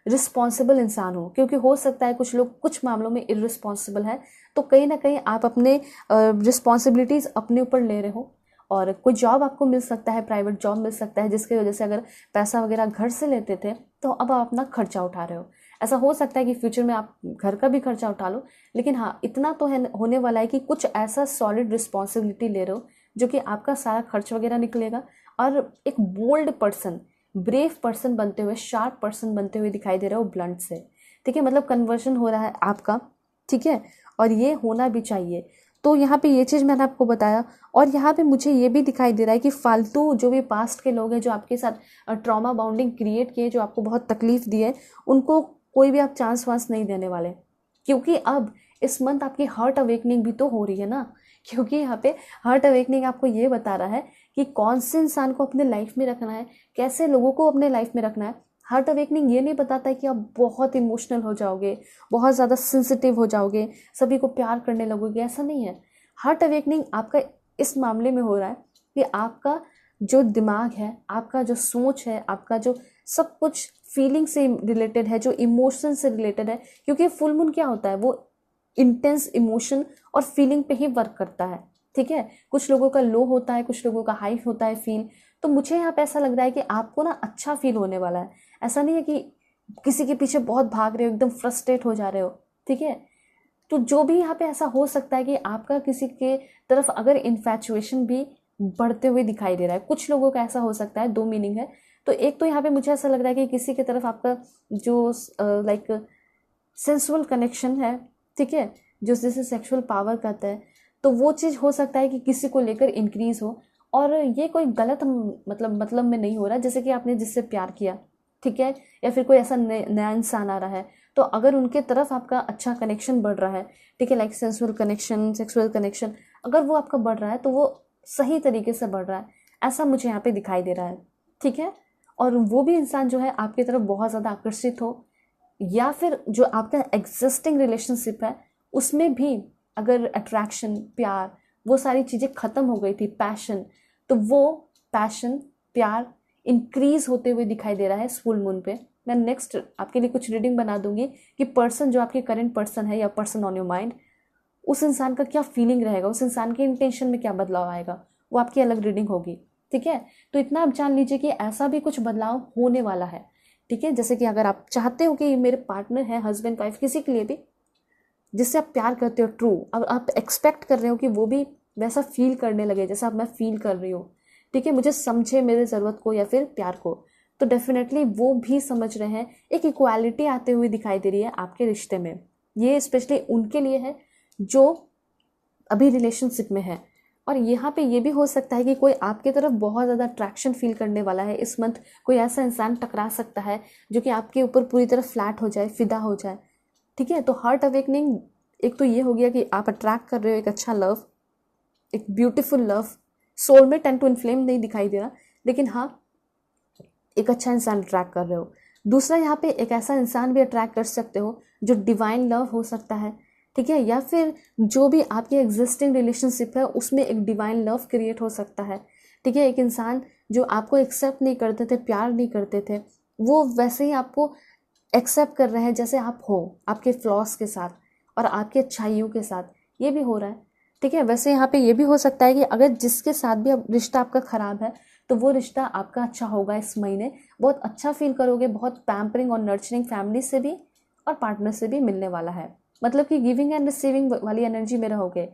रिस्पॉन्सिबल इंसान हूँ, क्योंकि हो सकता है कुछ लोग कुछ मामलों में इररिस्पॉन्सिबल है। तो कहीं ना कहीं आप अपने रिस्पॉन्सिबिलिटीज़ अपने ऊपर ले रहे हो, और कोई जॉब आपको मिल सकता है, प्राइवेट जॉब मिल सकता है, जिसकी वजह से अगर पैसा वगैरह घर से लेते थे तो अब आप अपना खर्चा उठा रहे हो। ऐसा हो सकता है कि फ्यूचर में आप घर का भी खर्चा उठा लो, लेकिन हाँ इतना तो है, होने वाला है कि कुछ ऐसा सॉलिड रिस्पॉन्सिबिलिटी ले रहे हो जो कि आपका सारा खर्च वगैरह निकलेगा, और एक बोल्ड पर्सन, ब्रेव पर्सन बनते हुए, शार्प पर्सन बनते हुए दिखाई दे रहे हो ब्लंट से, ठीक है। मतलब कन्वर्जन हो रहा है आपका, ठीक है, और ये होना भी चाहिए। तो यहाँ पे ये चीज़ मैंने आपको बताया। और यहाँ पे मुझे ये भी दिखाई दे रहा है कि फालतू जो भी पास्ट के लोग हैं जो आपके साथ ट्रॉमा बाउंडिंग क्रिएट किए, जो आपको बहुत तकलीफ दी है, उनको कोई भी आप चांस वांस नहीं देने वाले। क्योंकि अब इस मंथ आपकी हार्ट अवेकनिंग भी तो हो रही है ना, क्योंकि यहाँ पे हार्ट अवेकनिंग आपको ये बता रहा है कि कौन से इंसान को अपने लाइफ में रखना है, कैसे लोगों को अपने लाइफ में रखना है। हार्ट अवेकनिंग ये नहीं बताता है कि आप बहुत इमोशनल हो जाओगे, बहुत ज़्यादा सेंसिटिव हो जाओगे, सभी को प्यार करने लगोगे, ऐसा नहीं है। हार्ट अवेकनिंग आपका इस मामले में हो रहा है कि आपका जो दिमाग है, आपका जो सोच है, आपका जो सब कुछ फीलिंग से रिलेटेड है, जो इमोशन से रिलेटेड है, क्योंकि फुल मून क्या होता है, वो इंटेंस इमोशन और फीलिंग पे ही वर्क करता है, ठीक है। कुछ लोगों का लो होता है, कुछ लोगों का हाई होता है फील। तो मुझे यहाँ पे ऐसा लग रहा है कि आपको ना अच्छा फील होने वाला है। ऐसा नहीं है कि किसी के पीछे बहुत भाग रहे हो, एकदम फ्रस्ट्रेट हो जा रहे हो, ठीक है। तो जो भी यहाँ पे ऐसा हो सकता है कि आपका किसी के तरफ अगर इन्फैचुएशन भी बढ़ते हुए दिखाई दे रहा है, कुछ लोगों का ऐसा हो सकता है। दो मीनिंग है। तो एक तो यहाँ पे मुझे ऐसा लग रहा है कि किसी की तरफ आपका जो लाइक सेंसुअल कनेक्शन है, ठीक है, जो जिसे सेक्सुअल पावर कहते हैं, तो वो चीज़ हो सकता है कि किसी को लेकर इंक्रीज हो, और ये कोई गलत मतलब में नहीं हो रहा। जैसे कि आपने जिससे प्यार किया, ठीक है, या फिर कोई ऐसा नया इंसान आ रहा है, तो अगर उनके तरफ आपका अच्छा कनेक्शन बढ़ रहा है, ठीक है, like sensual connection, sexual connection, अगर वो आपका बढ़ रहा है तो वो सही तरीके से बढ़ रहा है, ऐसा मुझे यहाँ पे दिखाई दे रहा है, ठीक है। और वो भी इंसान जो है आपकी तरफ बहुत ज़्यादा आकर्षित हो, या फिर जो आपका एग्जिस्टिंग रिलेशनशिप है उसमें भी अगर अट्रैक्शन, प्यार, वो सारी चीज़ें ख़त्म हो गई थी, पैशन, तो वो पैशन, प्यार इंक्रीज होते हुए दिखाई दे रहा है इस फुल मून पे। मैं नेक्स्ट आपके लिए कुछ रीडिंग बना दूंगी कि पर्सन जो आपके करंट पर्सन है या पर्सन ऑन योर माइंड, उस इंसान का क्या फीलिंग रहेगा, उस इंसान के इंटेंशन में क्या बदलाव आएगा, वो आपकी अलग रीडिंग होगी, ठीक है। तो इतना आप जान लीजिए कि ऐसा भी कुछ बदलाव होने वाला है, ठीक है। जैसे कि अगर आप चाहते हो कि मेरे पार्टनर है, हस्बैंड वाइफ, किसी के लिए भी जिससे आप प्यार करते हो ट्रू, अब आप एक्सपेक्ट कर रहे हो कि वो भी वैसा फील करने लगे जैसा अब मैं फील कर रही हूँ, ठीक है, मुझे समझे मेरे ज़रूरत को या फिर प्यार को, तो डेफिनेटली वो भी समझ रहे हैं। एक इक्वालिटी आते हुए दिखाई दे रही है आपके रिश्ते में। ये स्पेशली उनके लिए है जो अभी रिलेशनशिप में है। और यहाँ पे ये भी हो सकता है कि कोई आपके तरफ बहुत ज़्यादा अट्रैक्शन फील करने वाला है इस मंथ। कोई ऐसा इंसान टकरा सकता है जो कि आपके ऊपर पूरी तरह फ्लैट हो जाए, फिदा हो जाए, ठीक है। तो हार्ट अवेकनिंग एक तो ये हो गया कि आप अट्रैक्ट कर रहे हो एक अच्छा लव, एक beautiful love, soulmate and twin flame नहीं दिखाई दे रहा, लेकिन हाँ एक अच्छा इंसान अट्रैक्ट कर रहे हो। दूसरा यहाँ पे एक ऐसा इंसान भी अट्रैक्ट कर सकते हो जो डिवाइन लव हो सकता है, ठीक है, या फिर जो भी आपकी एग्जिस्टिंग रिलेशनशिप है उसमें एक डिवाइन लव क्रिएट हो सकता है, ठीक है। एक इंसान जो आपको एक्सेप्ट नहीं करते थे, प्यार नहीं करते थे, वो वैसे ही आपको एक्सेप्ट कर रहे हैं जैसे आप हो, आपके फ्लॉस के साथ और आपकी अच्छाइयों के साथ, ये भी हो रहा है, ठीक है। वैसे यहाँ पे ये भी हो सकता है कि अगर जिसके साथ भी अब रिश्ता आपका ख़राब है तो वो रिश्ता आपका अच्छा होगा इस महीने, बहुत अच्छा फील करोगे, बहुत पैम्परिंग और नर्चरिंग फैमिली से भी और पार्टनर से भी मिलने वाला है। मतलब कि गिविंग एंड रिसीविंग वाली एनर्जी में रहोगे,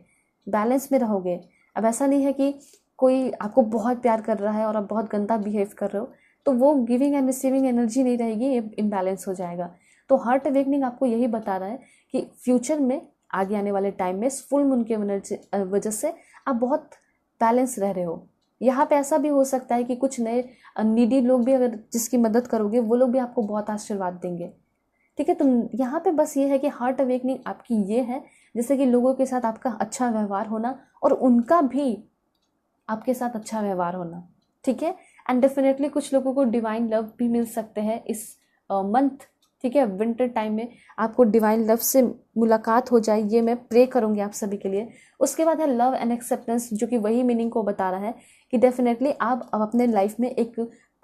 बैलेंस में रहोगे। अब ऐसा नहीं है कि कोई आपको बहुत प्यार कर रहा है और आप बहुत गंदा बिहेव कर रहे हो, तो वो गिविंग एंड रिसीविंग एनर्जी नहीं रहेगी, ये इम्बैलेंस हो जाएगा। तो हार्ट अवेकनिंग आपको यही बता रहा है कि फ्यूचर में, आगे आने वाले टाइम में, फुल मून के वजह से आप बहुत बैलेंस रह रहे हो। यहाँ पे ऐसा भी हो सकता है कि कुछ नए नीडी लोग भी, अगर जिसकी मदद करोगे वो लोग भी आपको बहुत आशीर्वाद देंगे, ठीक है। तो यहाँ पे बस ये है कि हार्ट अवेकनिंग आपकी ये है, जैसे कि लोगों के साथ आपका अच्छा व्यवहार होना और उनका भी आपके साथ अच्छा व्यवहार होना, ठीक है। एंड डेफिनेटली कुछ लोगों को डिवाइन लव भी मिल सकते हैं इस मंथ, ठीक है। विंटर टाइम में आपको डिवाइन लव से मुलाकात हो जाए, ये मैं प्रे करूँगी आप सभी के लिए। उसके बाद है लव एंड एक्सेप्टेंस, जो कि वही मीनिंग को बता रहा है कि डेफिनेटली आप अब अपने लाइफ में एक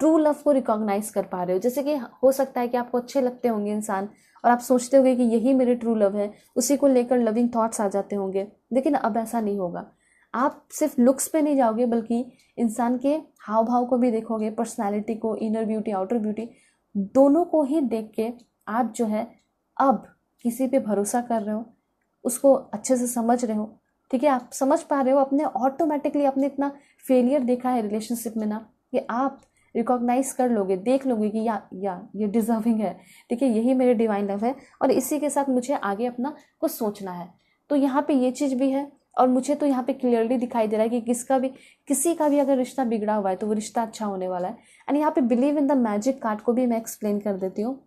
ट्रू लव को रिकॉग्नाइज कर पा रहे हो। जैसे कि हो सकता है कि आपको अच्छे लगते होंगे इंसान और आप सोचते होंगे कि यही मेरे ट्रू लव है, उसी को लेकर लविंग थॉट्स आ जाते होंगे, लेकिन अब ऐसा नहीं होगा। आप सिर्फ लुक्स पे नहीं जाओगे बल्कि इंसान के हाव भाव को भी देखोगे, पर्सनैलिटी को, इनर ब्यूटी, आउटर ब्यूटी, दोनों को ही देख के आप जो है अब किसी पे भरोसा कर रहे हो, उसको अच्छे से समझ रहे हो, ठीक है। आप समझ पा रहे हो अपने, ऑटोमेटिकली आपने इतना फेलियर देखा है रिलेशनशिप में ना, कि आप रिकॉग्नाइज कर लोगे, देख लोगे कि या ये डिजर्विंग है, ठीक है, यही मेरे डिवाइन लव है और इसी के साथ मुझे आगे अपना कुछ सोचना है। तो यहाँ पे ये चीज़ भी है। और मुझे तो यहाँ पे क्लियरली दिखाई दे रहा है कि किसी का भी अगर रिश्ता बिगड़ा हुआ है तो वो रिश्ता अच्छा होने वाला है। एंड यहाँ पे believe in the magic card को भी मैं एक्सप्लेन कर देती हूँ।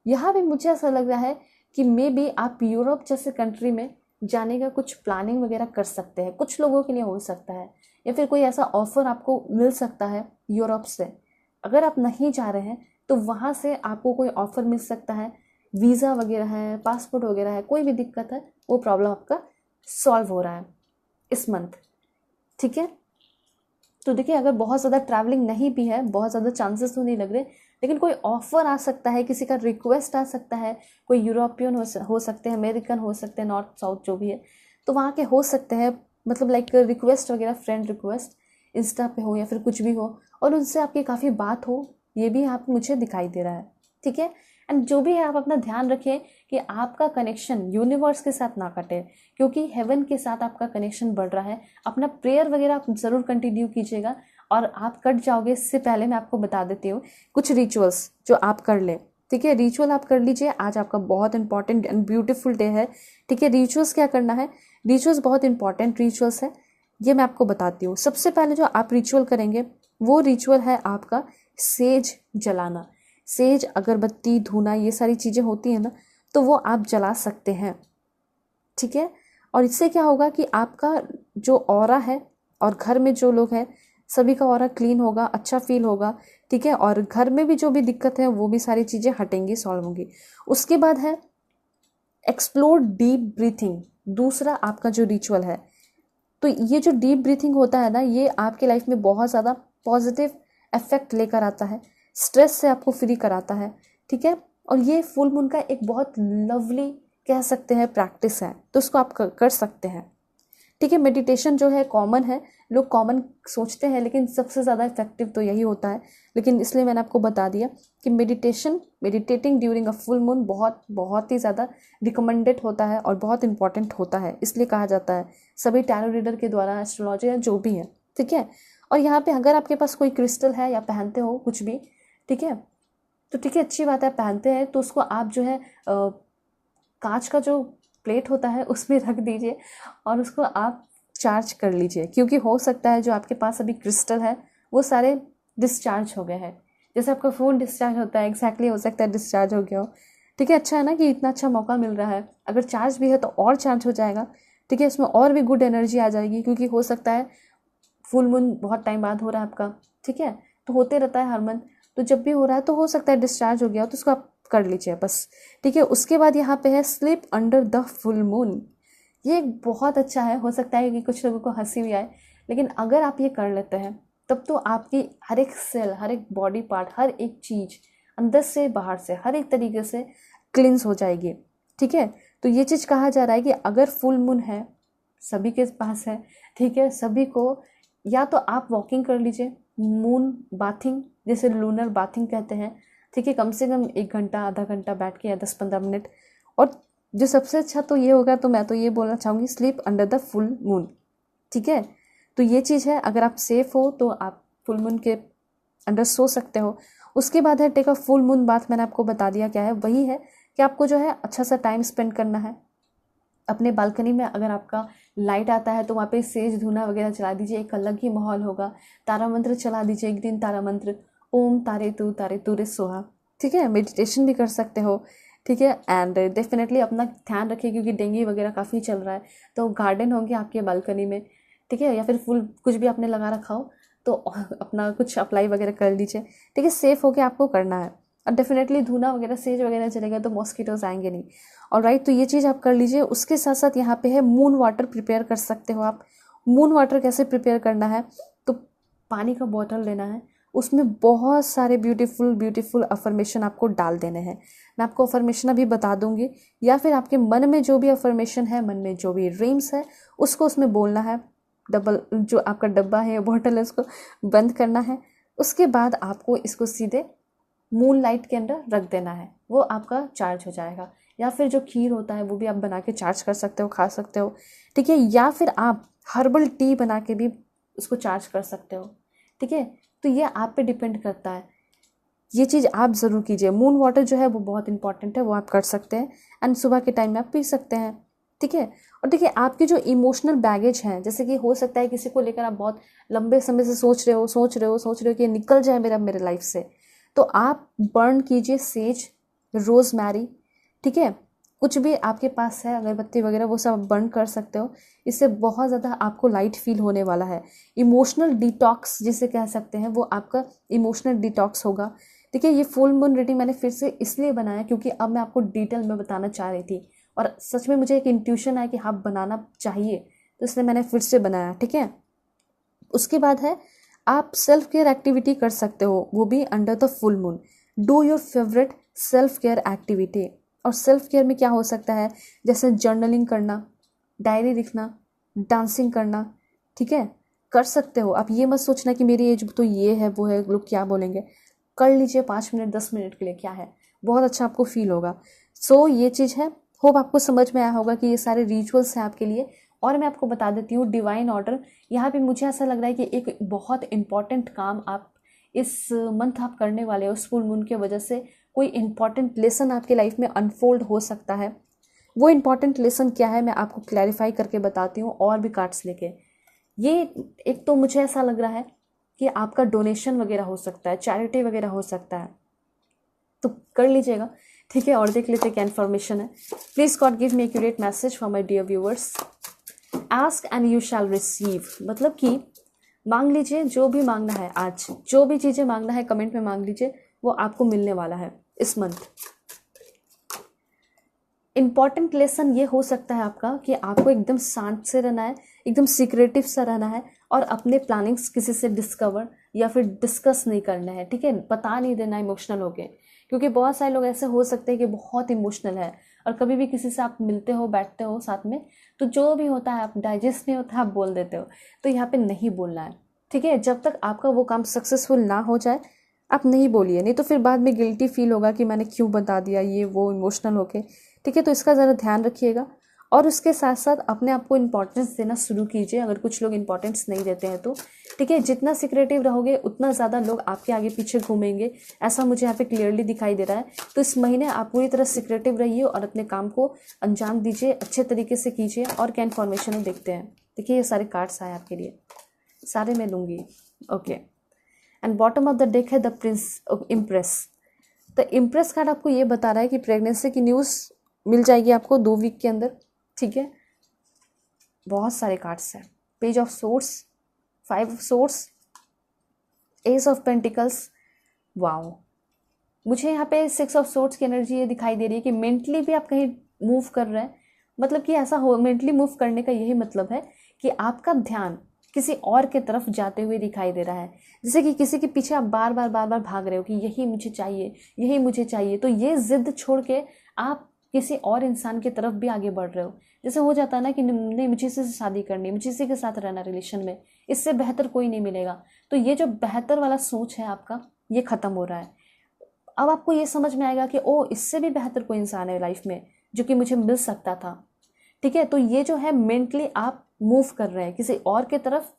यहाँ भी मुझे ऐसा लग रहा है कि मे बी आप यूरोप जैसे कंट्री में जाने का कुछ प्लानिंग वगैरह कर सकते हैं, कुछ लोगों के लिए हो सकता है, या फिर कोई ऐसा ऑफर आपको मिल सकता है यूरोप से। अगर आप नहीं जा रहे हैं तो वहाँ से आपको कोई ऑफर मिल सकता है, वीज़ा वगैरह है, पासपोर्ट वगैरह है, कोई भी दिक्कत है वो प्रॉब्लम आपका सॉल्व हो रहा है इस मंथ, ठीक है। तो देखिए, अगर बहुत ज़्यादा ट्रैवलिंग नहीं भी है, बहुत ज़्यादा चांसेस तो नहीं लग रहे, लेकिन कोई ऑफर आ सकता है, किसी का रिक्वेस्ट आ सकता है, कोई यूरोपियन हो सकते हैं, अमेरिकन हो सकते हैं, नॉर्थ साउथ जो भी है, तो वहाँ के हो सकते हैं, मतलब लाइक रिक्वेस्ट वगैरह, फ्रेंड रिक्वेस्ट इंस्टा पे हो या फिर कुछ भी हो, और उनसे आपकी काफ़ी बात हो, ये भी आप मुझे दिखाई दे रहा है, ठीक है। एंड जो भी है आप अपना ध्यान रखें कि आपका कनेक्शन यूनिवर्स के साथ ना कटे, क्योंकि हेवन के साथ आपका कनेक्शन बढ़ रहा है। अपना प्रेयर वगैरह आप ज़रूर कंटिन्यू कीजिएगा, और आप कट जाओगे इससे पहले मैं आपको बता देती हूँ कुछ रिचुअल्स जो आप कर ले, ठीक है। रिचुअल आप कर लीजिए, आज आपका बहुत इंपॉर्टेंट एंड ब्यूटीफुल डे है, ठीक है। रिचुअल्स क्या करना है, रिचुअल्स बहुत इंपॉर्टेंट रिचुअल्स है, ये मैं आपको बताती हूँ। सबसे पहले जो आप रिचुअल करेंगे वो रिचुअल है आपका सेज जलाना। सेज, अगरबत्ती, धूना, ये सारी चीज़ें होती हैं ना, तो वो आप जला सकते हैं, ठीक है। और इससे क्या होगा कि आपका जो ऑरा है और घर में जो लोग हैं सभी का ऑरा क्लीन होगा, अच्छा फील होगा, ठीक है। और घर में भी जो भी दिक्कत है वो भी सारी चीज़ें हटेंगी, सॉल्व होंगी। उसके बाद है एक्सप्लोर डीप ब्रीथिंग, दूसरा आपका जो रिचुअल है। तो ये जो डीप ब्रीथिंग होता है ना, ये आपके लाइफ में बहुत ज़्यादा पॉजिटिव इफेक्ट लेकर आता है, स्ट्रेस से आपको फ्री कराता है, ठीक है। और ये फुल मून का एक बहुत लवली कह सकते हैं प्रैक्टिस है, तो उसको आप कर सकते हैं, ठीक है। मेडिटेशन जो है कॉमन है, लोग कॉमन सोचते हैं, लेकिन सबसे ज़्यादा इफेक्टिव तो यही होता है। लेकिन इसलिए मैंने आपको बता दिया कि meditating during a full moon बहुत ही ज़्यादा रिकमेंडेड होता है और बहुत इंपॉर्टेंट होता है, इसलिए कहा जाता है सभी टैरो रीडर के द्वारा, एस्ट्रोलॉजर या जो भी है, ठीक है। और यहाँ पे अगर आपके पास कोई क्रिस्टल है या पहनते हो कुछ भी, ठीक है, तो ठीक है, अच्छी बात है, पहनते हैं तो उसको आप जो है कांच का जो प्लेट होता है उसमें रख दीजिए और उसको आप चार्ज कर लीजिए, क्योंकि हो सकता है जो आपके पास अभी क्रिस्टल है वो सारे डिस्चार्ज हो गए हैं। जैसे आपका फ़ोन डिस्चार्ज होता है, एग्जैक्टली हो सकता है डिस्चार्ज हो गया हो, ठीक है। अच्छा है ना कि इतना अच्छा मौका मिल रहा है, अगर चार्ज भी है तो और चार्ज हो जाएगा, ठीक है। उसमें और भी गुड एनर्जी आ जाएगी, क्योंकि हो सकता है फुल मून बहुत टाइम बाद हो रहा है आपका, ठीक है, तो होते रहता है हर मंथ, तो जब भी हो रहा है तो हो सकता है डिस्चार्ज हो गया हो, तो उसको आप कर लीजिए बस, ठीक है। उसके बाद यहाँ पे है sleep under the full moon. ये बहुत अच्छा है, हो सकता है कि कुछ लोगों को हंसी भी आए, लेकिन अगर आप ये कर लेते हैं तब तो आपकी हर एक सेल, हर एक बॉडी पार्ट, हर एक चीज़ अंदर से बाहर से हर एक तरीके से क्लिन्स हो जाएगी, ठीक है। तो ये चीज़ कहा जा रहा है कि अगर फुल मून है, सभी के पास है, ठीक है, सभी को या तो आप वॉकिंग कर लीजिए, मून बाथिंग जैसे लूनर बाथिंग कहते हैं, ठीक है, कम से कम 1 घंटा आधा घंटा बैठ के या 10-15 मिनट। और जो सबसे अच्छा तो ये होगा, तो मैं तो ये बोलना चाहूँगी sleep under the full moon, ठीक है। तो ये चीज़ है, अगर आप सेफ हो तो आप फुल मून के अंडर सो सकते हो। उसके बाद है take a full moon bath, मैंने आपको बता दिया क्या है, वही है कि आपको जो है अच्छा सा टाइम स्पेंड करना है अपने बालकनी में। अगर आपका लाइट आता है तो वहाँ पे सेज धूना वगैरह चला दीजिए, एक अलग ही माहौल होगा। तारा मंत्र चला दीजिए, एक दिन तारा मंत्र, ओम तारे तू रे सोहा, ठीक है। मेडिटेशन भी कर सकते हो, ठीक है। एंड डेफिनेटली अपना ध्यान रखिए, क्योंकि डेंगू वगैरह काफ़ी चल रहा है, तो गार्डन होंगे आपके बालकनी में, ठीक है, या फिर फूल कुछ भी आपने लगा रखा हो तो अपना कुछ अप्लाई वगैरह कर लीजिए, ठीक है। सेफ होके आपको करना है। और डेफिनेटली धूना वगैरह सेज वगैरह चलेगा तो मॉस्किटोज आएंगे नहीं, और राइट, तो ये चीज़ आप कर लीजिए। उसके साथ साथ यहाँ पे है मून वाटर प्रिपेयर कर सकते हो आप। मून वाटर कैसे प्रिपेयर करना है, तो पानी का बॉटल लेना है, उसमें बहुत सारे ब्यूटीफुल अफर्मेशन आपको डाल देने हैं। मैं आपको अफर्मेशन अभी बता दूंगी, या फिर आपके मन में जो भी अफर्मेशन है, मन में जो भी ड्रीम्स है, उसको उसमें बोलना है। डबल जो आपका डब्बा है, बॉटल है, उसको बंद करना है। उसके बाद आपको इसको सीधे मून लाइट के अंदर रख देना है, वो आपका चार्ज हो जाएगा। या फिर जो खीर होता है वो भी आप बना के चार्ज कर सकते हो, खा सकते हो, ठीक है। या फिर आप हर्बल टी बना के भी उसको चार्ज कर सकते हो, ठीक है। तो ये आप पे डिपेंड करता है, ये चीज़ आप ज़रूर कीजिए। मून वाटर जो है वो बहुत इंपॉर्टेंट है, वो आप कर सकते हैं, एंड सुबह के टाइम में आप पी सकते हैं, ठीक है। और देखिए, आपके जो इमोशनल बैगेज हैं, जैसे कि हो सकता है किसी को लेकर आप बहुत लंबे समय से सोच रहे हो कि ये निकल जाए मेरे लाइफ से, तो आप बर्न कीजिए सेज, रोज़मेरी, ठीक है। कुछ भी आपके पास है, अगरबत्ती वगैरह, वो सब बर्न कर सकते हो। इससे बहुत ज़्यादा आपको लाइट फील होने वाला है। इमोशनल डिटॉक्स जिसे कह सकते हैं, वो आपका इमोशनल डिटॉक्स होगा। देखिए, ये फुल मून रीडिंग मैंने फिर से इसलिए बनाया क्योंकि अब मैं आपको डिटेल में बताना चाह रही थी, और सच में मुझे एक इंट्यूशन है कि हाँ बनाना चाहिए, तो इसलिए मैंने फिर से बनाया, ठीक है। उसके बाद है आप सेल्फ केयर एक्टिविटी कर सकते हो, वो भी under the full moon. Do your favourite self care activity. और सेल्फ केयर में क्या हो सकता है, जैसे जर्नलिंग करना, डायरी लिखना, डांसिंग करना, ठीक है, कर सकते हो। आप ये मत सोचना कि मेरी एज तो ये है वो है, लोग क्या बोलेंगे। कर लीजिए 5 मिनट 10 मिनट के लिए, क्या है, बहुत अच्छा आपको फील होगा। सो ये चीज़ है, होप आपको समझ में आया होगा कि ये सारे रिचुअल्स हैं आपके लिए। और मैं आपको बता देती हूँ डिवाइन ऑर्डर, यहाँ पे मुझे ऐसा लग रहा है कि एक बहुत इंपॉर्टेंट काम आप इस मंथ आप करने वाले हो, फुल मून की वजह से कोई इंपॉर्टेंट लेसन आपके लाइफ में अनफोल्ड हो सकता है। वो इम्पॉर्टेंट लेसन क्या है मैं आपको क्लैरिफाई करके बताती हूँ और भी कार्ड्स लेके। ये एक तो मुझे ऐसा लग रहा है कि आपका डोनेशन वगैरह हो सकता है, चैरिटी वगैरह हो सकता है, तो कर लीजिएगा, ठीक है। और देख लेते क्या इन्फॉर्मेशन है। Please God give me accurate message for my dear viewers. Ask and you shall receive, मतलब कि मांग लीजिए जो भी मांगना है, आज जो भी चीज़ें मांगना है कमेंट में मांग लीजिए, वो आपको मिलने वाला है इस मंथ। इम्पॉर्टेंट लेसन ये हो सकता है आपका कि आपको एकदम शांत से रहना है, एकदम सीक्रेटिव सा रहना है, और अपने प्लानिंग्स किसी से डिस्कवर या फिर डिस्कस नहीं करना है, ठीक है। बता नहीं देना इमोशनल होके, क्योंकि बहुत सारे लोग ऐसे हो सकते हैं कि बहुत इमोशनल है, और कभी भी किसी से आप मिलते हो, बैठते हो साथ में, तो जो भी होता है आप डाइजेस्ट नहीं होता है आप बोल देते हो, तो यहाँ पे नहीं बोलना है, ठीक है। जब तक आपका वो काम सक्सेसफुल ना हो जाए आप नहीं बोलिए, नहीं तो फिर बाद में गिल्टी फील होगा कि मैंने क्यों बता दिया ये वो इमोशनल होके, ठीक है। तो इसका ज़रा ध्यान रखिएगा, और उसके साथ साथ अपने आप को इम्पोर्टेंस देना शुरू कीजिए, अगर कुछ लोग इम्पोर्टेंस नहीं देते हैं तो, ठीक है। जितना सिक्रेटिव रहोगे उतना ज़्यादा लोग आपके आगे पीछे घूमेंगे, ऐसा मुझे यहाँ पे क्लियरली दिखाई दे रहा है। तो इस महीने आप पूरी तरह सिक्रेटिव रहिए और अपने काम को अंजाम दीजिए, अच्छे तरीके से कीजिए। और क्या इन्फॉर्मेशन है देखते हैं। देखिए ये सारे कार्ड्स आए आपके लिए, सारे मैं लूँगी, okay. And bottom of the deck है द प्रिंस इम्प्रेस। तो इम्प्रेस कार्ड आपको ये बता रहा है कि प्रेगनेंसी की न्यूज़ मिल जाएगी आपको 2 वीक के अंदर, ठीक है। बहुत सारे कार्ड्स हैं। Page of source, 5 of source, S of pentacles, wow. मुझे यहाँ पे 6 ऑफ सोर्स की एनर्जी ये दिखाई दे रही है कि मेंटली भी आप कहीं मूव कर रहे हैं, मतलब कि ऐसा हो, मेंटली मूव करने का यही मतलब है कि आपका ध्यान किसी और के तरफ जाते हुए दिखाई दे रहा है। जैसे कि किसी के पीछे आप बार बार भाग रहे हो कि यही मुझे चाहिए, यही मुझे चाहिए, तो ये जिद छोड़ के आप किसी और इंसान की तरफ भी आगे बढ़ रहे हो। जैसे हो जाता है ना कि नहीं मुझे इसी से शादी करनी है, मुझे इसी के साथ रहना रिलेशन में, इससे बेहतर कोई नहीं मिलेगा। तो ये जो बेहतर वाला सोच है आपका, ये ख़त्म हो रहा है। अब आपको ये समझ में आएगा कि ओ इससे भी बेहतर कोई इंसान है लाइफ में जो कि मुझे मिल सकता था, ठीक है। तो ये जो है मेंटली आप मूव कर रहे हैं किसी और के तरफ,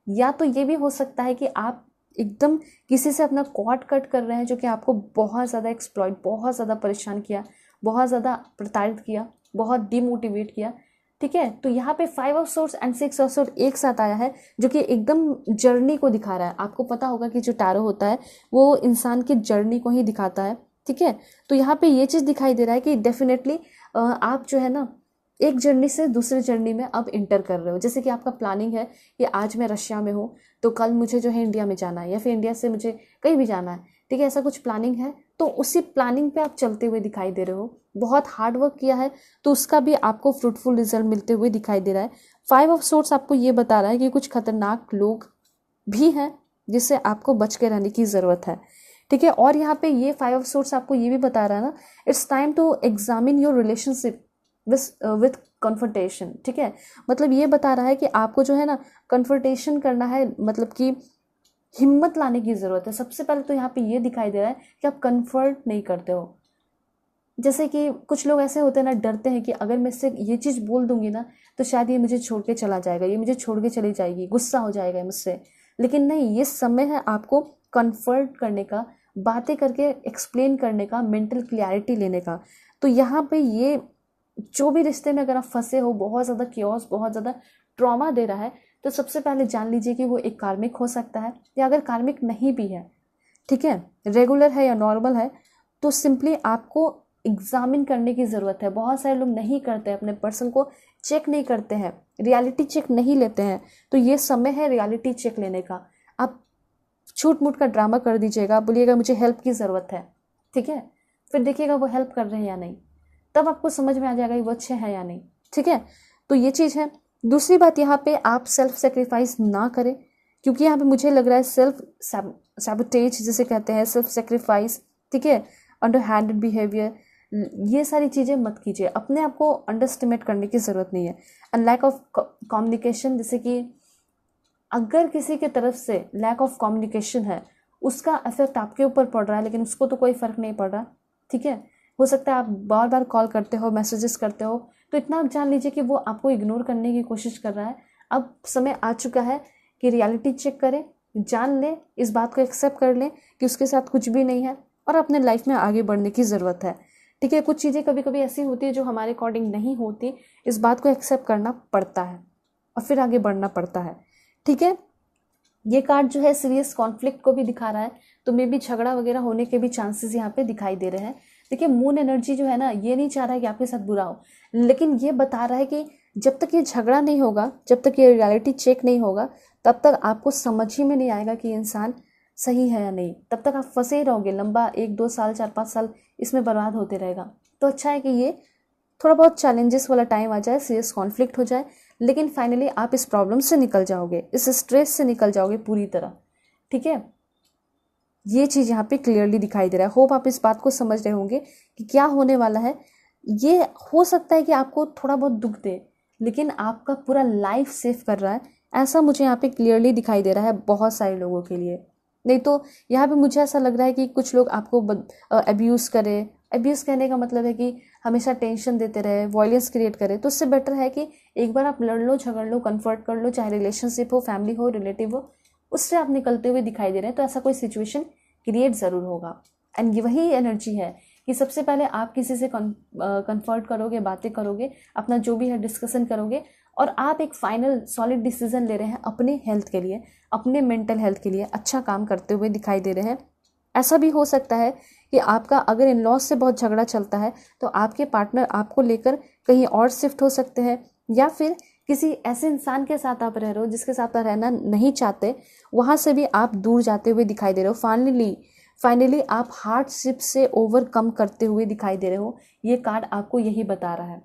या तो ये भी हो सकता है कि आप एकदम किसी से अपना कॉर्ड कट कर रहे हैं जो कि आपको बहुत ज़्यादा एक्सप्लॉइट, बहुत ज़्यादा परेशान किया, बहुत ज़्यादा प्रताड़ित किया, बहुत डिमोटिवेट किया, ठीक है। तो यहाँ पे 5 of source and 6 of source एक साथ आया है जो कि एकदम जर्नी को दिखा रहा है। आपको पता होगा कि जो टैरो होता है वो इंसान की जर्नी को ही दिखाता है, ठीक है। तो यहाँ पे ये चीज़ दिखाई दे रहा है कि डेफिनेटली आप जो है ना एक जर्नी से दूसरे जर्नी में अब इंटर कर रहे हो। जैसे कि आपका प्लानिंग है कि आज मैं रशिया में हूँ तो कल मुझे जो है इंडिया में जाना है, या फिर इंडिया से मुझे कहीं भी जाना है, ठीक है। ऐसा कुछ प्लानिंग है, तो उसी प्लानिंग पे आप चलते हुए दिखाई दे रहे हो। बहुत हार्ड वर्क किया है तो उसका भी आपको फ्रूटफुल रिजल्ट मिलते हुए दिखाई दे रहा है। 5 ऑफ सोर्स आपको ये बता रहा है कि कुछ खतरनाक लोग भी हैं जिससे आपको बच के रहने की ज़रूरत है, ठीक है। और यहाँ पे ये 5 ऑफ सोर्स आपको ये भी बता रहा है ना, it's time to examine your relationship with confrontation, ठीक है। मतलब ये बता रहा है कि आपको जो है ना कन्फ्रंटेशन करना है, मतलब कि हिम्मत लाने की ज़रूरत है। सबसे पहले तो यहाँ पे ये दिखाई दे रहा है कि आप कन्फर्ट नहीं करते हो। जैसे कि कुछ लोग ऐसे होते हैं ना, डरते हैं कि अगर मैं इससे ये चीज़ बोल दूंगी ना तो शायद ये मुझे छोड़ के चला जाएगा, ये मुझे छोड़ के चली जाएगी, गुस्सा हो जाएगा मुझसे। लेकिन नहीं, ये समय है आपको कन्फर्ट करने का, बातें करके एक्सप्लेन करने का, मेंटल क्लैरिटी लेने का। तो यहाँ पे ये जो भी रिश्ते में अगर आप फंसे हो, बहुत ज़्यादा क्योस, बहुत ज़्यादा ट्रॉमा दे रहा है, तो सबसे पहले जान लीजिए कि वो एक कार्मिक हो सकता है, या अगर कार्मिक नहीं भी है, ठीक है, रेगुलर है या नॉर्मल है, तो सिंपली आपको एग्जामिन करने की ज़रूरत है। बहुत सारे लोग नहीं करते, अपने पर्सन को चेक नहीं करते हैं, रियलिटी चेक नहीं लेते हैं। तो ये समय है रियलिटी चेक लेने का। आप छूट मूट का ड्रामा कर दीजिएगा, बोलिएगा मुझे हेल्प की ज़रूरत है, ठीक है। फिर देखिएगा वो हेल्प कर रहे हैं या नहीं, तब आपको समझ में आ जाएगा कि वो अच्छे हैं या नहीं, ठीक है। तो ये चीज़ है। दूसरी बात, यहाँ पे आप सेल्फ सेक्रीफाइस ना करें, क्योंकि यहाँ पे मुझे लग रहा है सेल्फ सैबोटेज जिसे कहते हैं, सेल्फ सेक्रीफाइस, ठीक है, अंडर हैंडेड बिहेवियर, ये सारी चीज़ें मत कीजिए। अपने आप को अंडरस्टिमेट करने की ज़रूरत नहीं है। एंड लैक ऑफ कम्युनिकेशन, जैसे कि अगर किसी की तरफ से लैक ऑफ कम्युनिकेशन है, उसका इफेक्ट आपके ऊपर पड़ रहा है, लेकिन उसको तो कोई फ़र्क नहीं पड़ रहा, ठीक है। हो सकता है आप बार बार कॉल करते हो, मैसेजेस करते हो, तो इतना आप जान लीजिए कि वो आपको इग्नोर करने की कोशिश कर रहा है। अब समय आ चुका है कि रियलिटी चेक करें, जान लें, इस बात को एक्सेप्ट कर लें कि उसके साथ कुछ भी नहीं है और अपने लाइफ में आगे बढ़ने की ज़रूरत है, ठीक है, कुछ चीज़ें कभी कभी ऐसी होती है जो हमारे अकॉर्डिंग नहीं होती, इस बात को एक्सेप्ट करना पड़ता है और फिर आगे बढ़ना पड़ता है। ठीक है, ये कार्ड जो है सीरियस कॉन्फ्लिक्ट को भी दिखा रहा है, तो मे भी झगड़ा वगैरह होने के भी चांसेस यहाँ पे दिखाई दे रहे हैं। देखिए मून एनर्जी जो है ना, ये नहीं चाह रहा है कि आपके साथ बुरा हो, लेकिन ये बता रहा है कि जब तक ये झगड़ा नहीं होगा, जब तक ये रियलिटी चेक नहीं होगा, तब तक आपको समझ ही में नहीं आएगा कि इंसान सही है या नहीं। तब तक आप फंसे ही रहोगे, लंबा 1-2 साल 4-5 साल इसमें बर्बाद होते रहेगा। तो अच्छा है कि ये थोड़ा बहुत चैलेंजेस वाला टाइम आ जाए, सीरियस कॉन्फ्लिक्ट हो जाए, लेकिन फाइनली आप इस प्रॉब्लम से निकल जाओगे, इस स्ट्रेस से निकल जाओगे पूरी तरह। ठीक है, ये चीज़ यहाँ पे क्लियरली दिखाई दे रहा है। होप आप इस बात को समझ रहे होंगे कि क्या होने वाला है। ये हो सकता है कि आपको थोड़ा बहुत दुख दे, लेकिन आपका पूरा लाइफ सेव कर रहा है, ऐसा मुझे यहाँ पे क्लियरली दिखाई दे रहा है बहुत सारे लोगों के लिए। नहीं तो यहाँ पे मुझे ऐसा लग रहा है कि कुछ लोग आपको अब्यूज़ करें। अब्यूज़ कहने का मतलब है कि हमेशा टेंशन देते रहे, वॉयलेंस क्रिएट करे। तो उससे बेटर है कि एक बार आप लड़ लो, झगड़ लो, कन्फर्ट कर लो, चाहे रिलेशनशिप हो, फैमिली हो, रिलेटिव हो, उससे आप निकलते हुए दिखाई दे रहे हैं। तो ऐसा कोई सिचुएशन क्रिएट ज़रूर होगा। एंड ये वही एनर्जी है कि सबसे पहले आप किसी से कन्फर्ट करोगे, बातें करोगे, अपना जो भी है डिस्कशन करोगे, और आप एक फाइनल सॉलिड डिसीजन ले रहे हैं अपने हेल्थ के लिए, अपने मेंटल हेल्थ के लिए अच्छा काम करते हुए दिखाई दे रहे हैं। ऐसा भी हो सकता है कि आपका अगर इन लॉज से बहुत झगड़ा चलता है तो आपके पार्टनर आपको लेकर कहीं और शिफ्ट हो सकते हैं, या फिर किसी ऐसे इंसान के साथ आप रह रहे हो जिसके साथ आप रहना नहीं चाहते, वहाँ से भी आप दूर जाते हुए दिखाई दे रहे हो। फाइनली आप हार्डशिप से ओवरकम करते हुए दिखाई दे रहे हो। ये कार्ड आपको यही बता रहा है।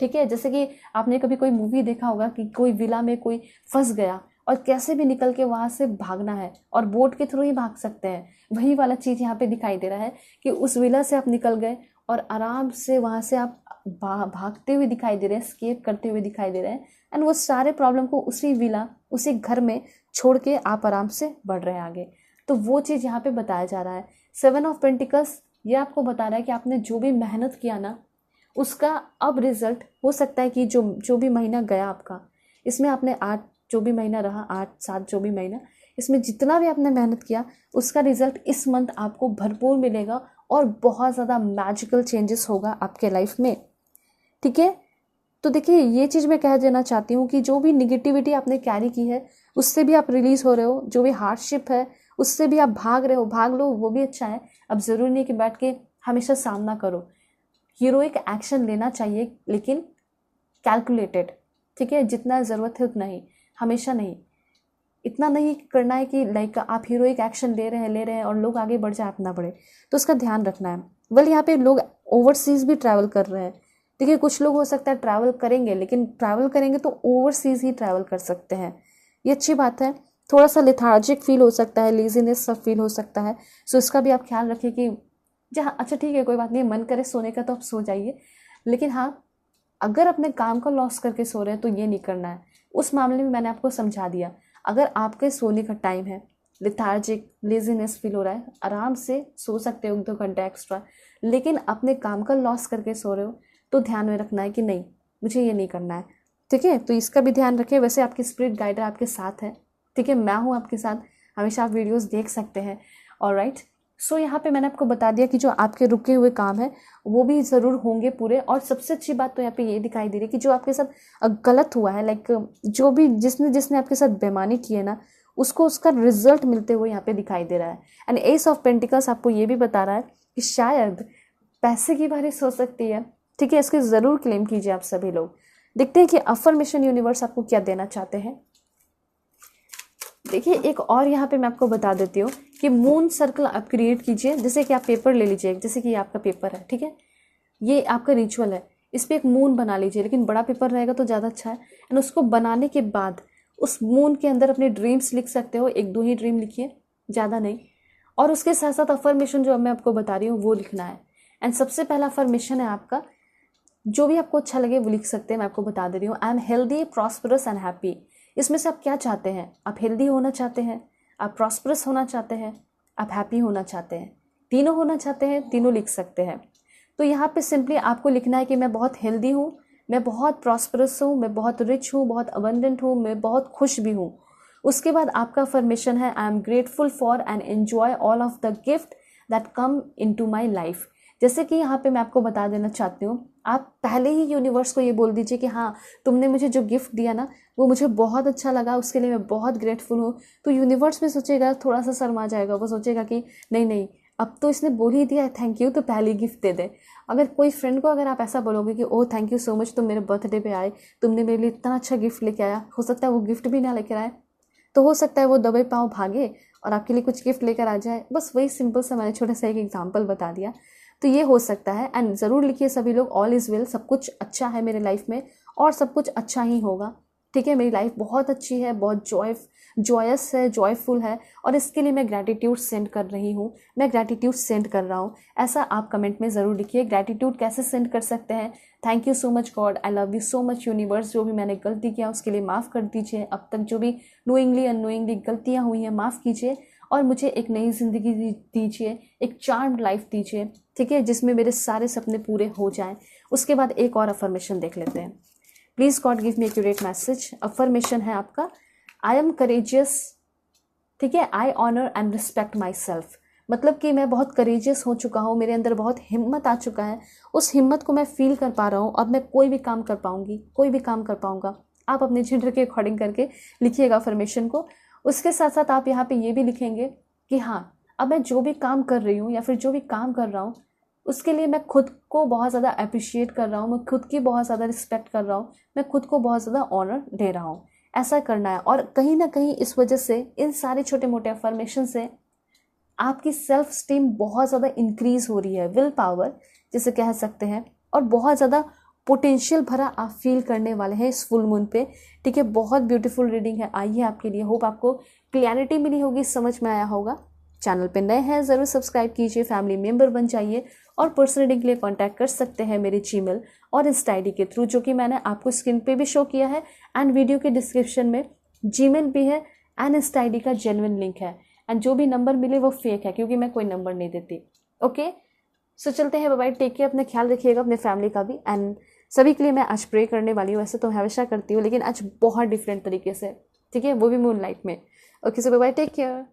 ठीक है, जैसे कि आपने कभी कोई मूवी देखा होगा कि कोई विला में कोई फंस गया और कैसे भी निकल के वहाँ से भागना है, और बोट के थ्रू ही भाग सकते हैं। वही वाला चीज़ यहाँ पे दिखाई दे रहा है कि उस विला से आप निकल गए और आराम से वहाँ से आप भागते हुए दिखाई दे रहे हैं, स्केप करते हुए दिखाई दे रहे हैं। एंड वो सारे प्रॉब्लम को उसी विला, उसी घर में छोड़ के आप आराम से बढ़ रहे हैं आगे। तो वो चीज़ यहाँ पे बताया जा रहा है। 7 ऑफ पेंटिकल्स ये आपको बता रहा है कि आपने जो भी मेहनत किया ना, उसका अब रिजल्ट हो सकता है कि जो भी महीना गया आपका, इसमें आपने 8 जो भी महीना रहा, 8-7 जो भी महीना, इसमें जितना भी आपने मेहनत किया उसका रिजल्ट इस मंथ आपको भरपूर मिलेगा और बहुत ज़्यादा मैजिकल चेंजेस होगा आपके लाइफ में। ठीक है, तो देखिए ये चीज़ मैं कह देना चाहती हूँ कि जो भी निगेटिविटी आपने कैरी की है उससे भी आप रिलीज़ हो रहे हो, जो भी हार्डशिप है उससे भी आप भाग रहे हो, भाग लो, वो भी अच्छा है। अब ज़रूरी नहीं कि बैठ के हमेशा सामना करो, हीरोइक एक्शन लेना चाहिए लेकिन कैलकुलेटेड। ठीक है, जितना ज़रूरत है उतना ही, हमेशा नहीं। इतना नहीं करना है कि लाइक आप हीरोइक एक्शन ले रहे हैं और लोग आगे बढ़ जाए, अपना बढ़े, तो उसका ध्यान रखना है। वेल यहाँ पे लोग ओवरसीज़ भी ट्रैवल कर रहे हैं। देखिए कुछ लोग हो सकता है ट्रैवल करेंगे, लेकिन ट्रैवल करेंगे तो ओवरसीज़ ही ट्रैवल कर सकते हैं, ये अच्छी बात है। थोड़ा सा लेथार्जिक फील हो सकता है, लेजीनेस सब फील हो सकता है, सो इसका भी आप ख्याल रखिए कि जहाँ अच्छा ठीक है कोई बात नहीं, मन करे सोने का तो आप सो जाइए, लेकिन हाँ अगर अपने काम का लॉस करके सो रहे हैं तो ये नहीं करना है। उस मामले में मैंने आपको समझा दिया। अगर आपके सोने का टाइम है, लेथार्जिक लेजीनेस फील हो रहा है, आराम से सो सकते हो 2 घंटे एक्स्ट्रा, लेकिन अपने काम का लॉस करके सो रहे हो तो ध्यान में रखना है कि नहीं, मुझे ये नहीं करना है। ठीक है, तो इसका भी ध्यान रखें। वैसे आपकी स्पिरिट गाइडर आपके साथ है, ठीक है, मैं हूँ आपके साथ, हमेशा आप वीडियोस देख सकते हैं। ऑलराइट, सो यहाँ पे मैंने आपको बता दिया कि जो आपके रुके हुए काम है वो भी ज़रूर होंगे पूरे। और सबसे अच्छी बात तो यहाँ पे ये दिखाई दे रही है कि जो आपके साथ गलत हुआ है, लाइक जो भी जिसने आपके साथ बेईमानी की है ना, उसको उसका रिजल्ट मिलते हुए यहाँ पे दिखाई दे रहा है। एंड एस ऑफ पेंटिकल्स आपको ये भी बता रहा है कि शायद पैसे की बारिश हो सकती है। ठीक है, इसके ज़रूर क्लेम कीजिए आप सभी लोग। देखते हैं कि अफर्मेशन यूनिवर्स आपको क्या देना चाहते हैं। देखिए एक और यहाँ पे मैं आपको बता देती हूँ कि मून सर्कल आप क्रिएट कीजिए। जैसे कि आप पेपर ले लीजिए, जैसे कि ये आपका पेपर है, ठीक है, ये आपका रिचुअल है, इस पर एक मून बना लीजिए, लेकिन बड़ा पेपर रहेगा तो ज़्यादा अच्छा है। एंड उसको बनाने के बाद उस मून के अंदर अपने ड्रीम्स लिख सकते हो, 1-2 ही ड्रीम लिखिए, ज़्यादा नहीं। और उसके साथ साथ अफर्मेशन जो मैं आपको बता रही हूँ वो लिखना है। एंड सबसे पहला अफर्मेशन है आपका, जो भी आपको अच्छा लगे वो लिख सकते हैं, मैं आपको बता दे रही हूँ। I am healthy, prosperous and happy. इसमें से आप क्या चाहते हैं? आप हेल्दी होना चाहते हैं, आप प्रॉस्परस होना चाहते हैं, आप हैप्पी होना चाहते हैं, तीनों होना चाहते हैं, तीनों लिख सकते हैं। तो यहाँ पे सिंपली आपको लिखना है कि मैं बहुत हेल्दी हूँ, मैं बहुत प्रॉस्परस हूँ, मैं बहुत रिच हूँ, बहुत अबंडेंट हूँ, मैं बहुत खुश भी हूँ। उसके बाद आपका अफर्मेशन है I am grateful for and enjoy all of the gift that come into my life. जैसे कि यहाँ पे मैं आपको बता देना चाहती हूँ, आप पहले ही यूनिवर्स को ये बोल दीजिए कि हाँ, तुमने मुझे जो गिफ्ट दिया ना वो मुझे बहुत अच्छा लगा, उसके लिए मैं बहुत ग्रेटफुल हूँ। तो यूनिवर्स भी सोचेगा, थोड़ा सा शर्मा जाएगा, वो सोचेगा कि नहीं नहीं, अब तो इसने बोल ही दिया है थैंक यू, तो पहले गिफ्ट दे दे। अगर कोई फ्रेंड को अगर आप ऐसा बोलोगे कि oh thank you so much, तुम मेरे बर्थडे पे आए, तुमने मेरे लिए इतना अच्छा गिफ्ट लेके आया, हो सकता है वो गिफ्ट भी ना लेकर आए, तो हो सकता है वो दबे पाँव भागे और आपके लिए कुछ गिफ्ट लेकर आ जाए। बस वही सिंपल सा मैंने छोटा सा एक एग्जाम्पल बता दिया। तो ये हो सकता है। एंड ज़रूर लिखिए सभी लोग, ऑल इज़ वेल, सब कुछ अच्छा है मेरे लाइफ में और सब कुछ अच्छा ही होगा। ठीक है, मेरी लाइफ बहुत अच्छी है, बहुत जॉयस है, जॉयफुल है, और इसके लिए मैं ग्रैटिट्यूड सेंड कर रही हूँ, मैं ग्रैटिट्यूड सेंड कर रहा हूँ। ऐसा आप कमेंट में ज़रूर लिखिए। ग्रैटिट्यूड कैसे सेंड कर सकते हैं? Thank you so much God, I love you so much universe, जो भी मैंने गलती किया उसके लिए माफ़ कर दीजिए, अब तक जो भी नोइंगली अननोइंगली गलतियाँ हुई हैं माफ़ कीजिए, और मुझे एक नई ज़िंदगी दीजिए, एक चार्म्ड लाइफ दीजिए, ठीक है, जिसमें मेरे सारे सपने पूरे हो जाएं। उसके बाद एक और अफर्मेशन देख लेते हैं। Please God give me accurate message. Affirmation है आपका, आई एम करेजियस, ठीक है, I honour and respect myself. मतलब कि मैं बहुत करेजियस हो चुका हूँ, मेरे अंदर बहुत हिम्मत आ चुका है, उस हिम्मत को मैं फील कर पा रहा हूँ, अब मैं कोई भी काम कर पाऊँगी, कोई भी काम कर पाऊँगा। आप अपने जेंडर के अकॉर्डिंग करके लिखिएगा अफर्मेशन को। उसके साथ साथ आप यहाँ पे ये भी लिखेंगे कि हाँ, अब मैं जो भी काम कर रही हूँ या फिर जो भी काम कर रहा हूँ उसके लिए मैं खुद को बहुत ज़्यादा अप्रिशिएट कर रहा हूँ, मैं खुद की बहुत ज़्यादा रिस्पेक्ट कर रहा हूँ, मैं खुद को बहुत ज़्यादा ऑनर दे रहा हूँ। ऐसा करना है, और कहीं ना कहीं इस वजह से, इन सारे छोटे मोटे अफर्मेशन से आपकी सेल्फ स्टीम बहुत ज़्यादा इंक्रीज हो रही है, विल पावर जिसे कह सकते हैं, और बहुत ज़्यादा पोटेंशियल भरा आप फील करने वाले हैं इस फुल मून पे। ठीक है, बहुत ब्यूटीफुल रीडिंग है, आई है आपके लिए। होप आपको क्लैरिटी मिली होगी, समझ में आया होगा। चैनल पे नए हैं ज़रूर सब्सक्राइब कीजिए, फैमिली मेम्बर बन जाइए, और पर्सनल रीडिंग के लिए कांटेक्ट कर सकते हैं मेरे जीमेल और इंस्टा आईडी के थ्रू, जो कि मैंने आपको स्क्रीन पे भी शो किया है, एंड वीडियो के डिस्क्रिप्शन में जीमेल भी है एंड इंस्टा आईडी का जेन्युइन लिंक है। एंड जो भी नंबर मिले वो फेक है, क्योंकि मैं कोई नंबर नहीं देती। ओके, सो चलते हैं, बाय बाय, टेक केयर, अपने ख्याल रखिएगा, अपने फैमिली का भी। एंड सभी के लिए मैं आज प्रे करने वाली हूँ, वैसे तो हमेशा करती हूँ, लेकिन आज बहुत डिफरेंट तरीके से, ठीक है, वो भी मून लाइट में। ओके, सो बाय बाय, टेक केयर।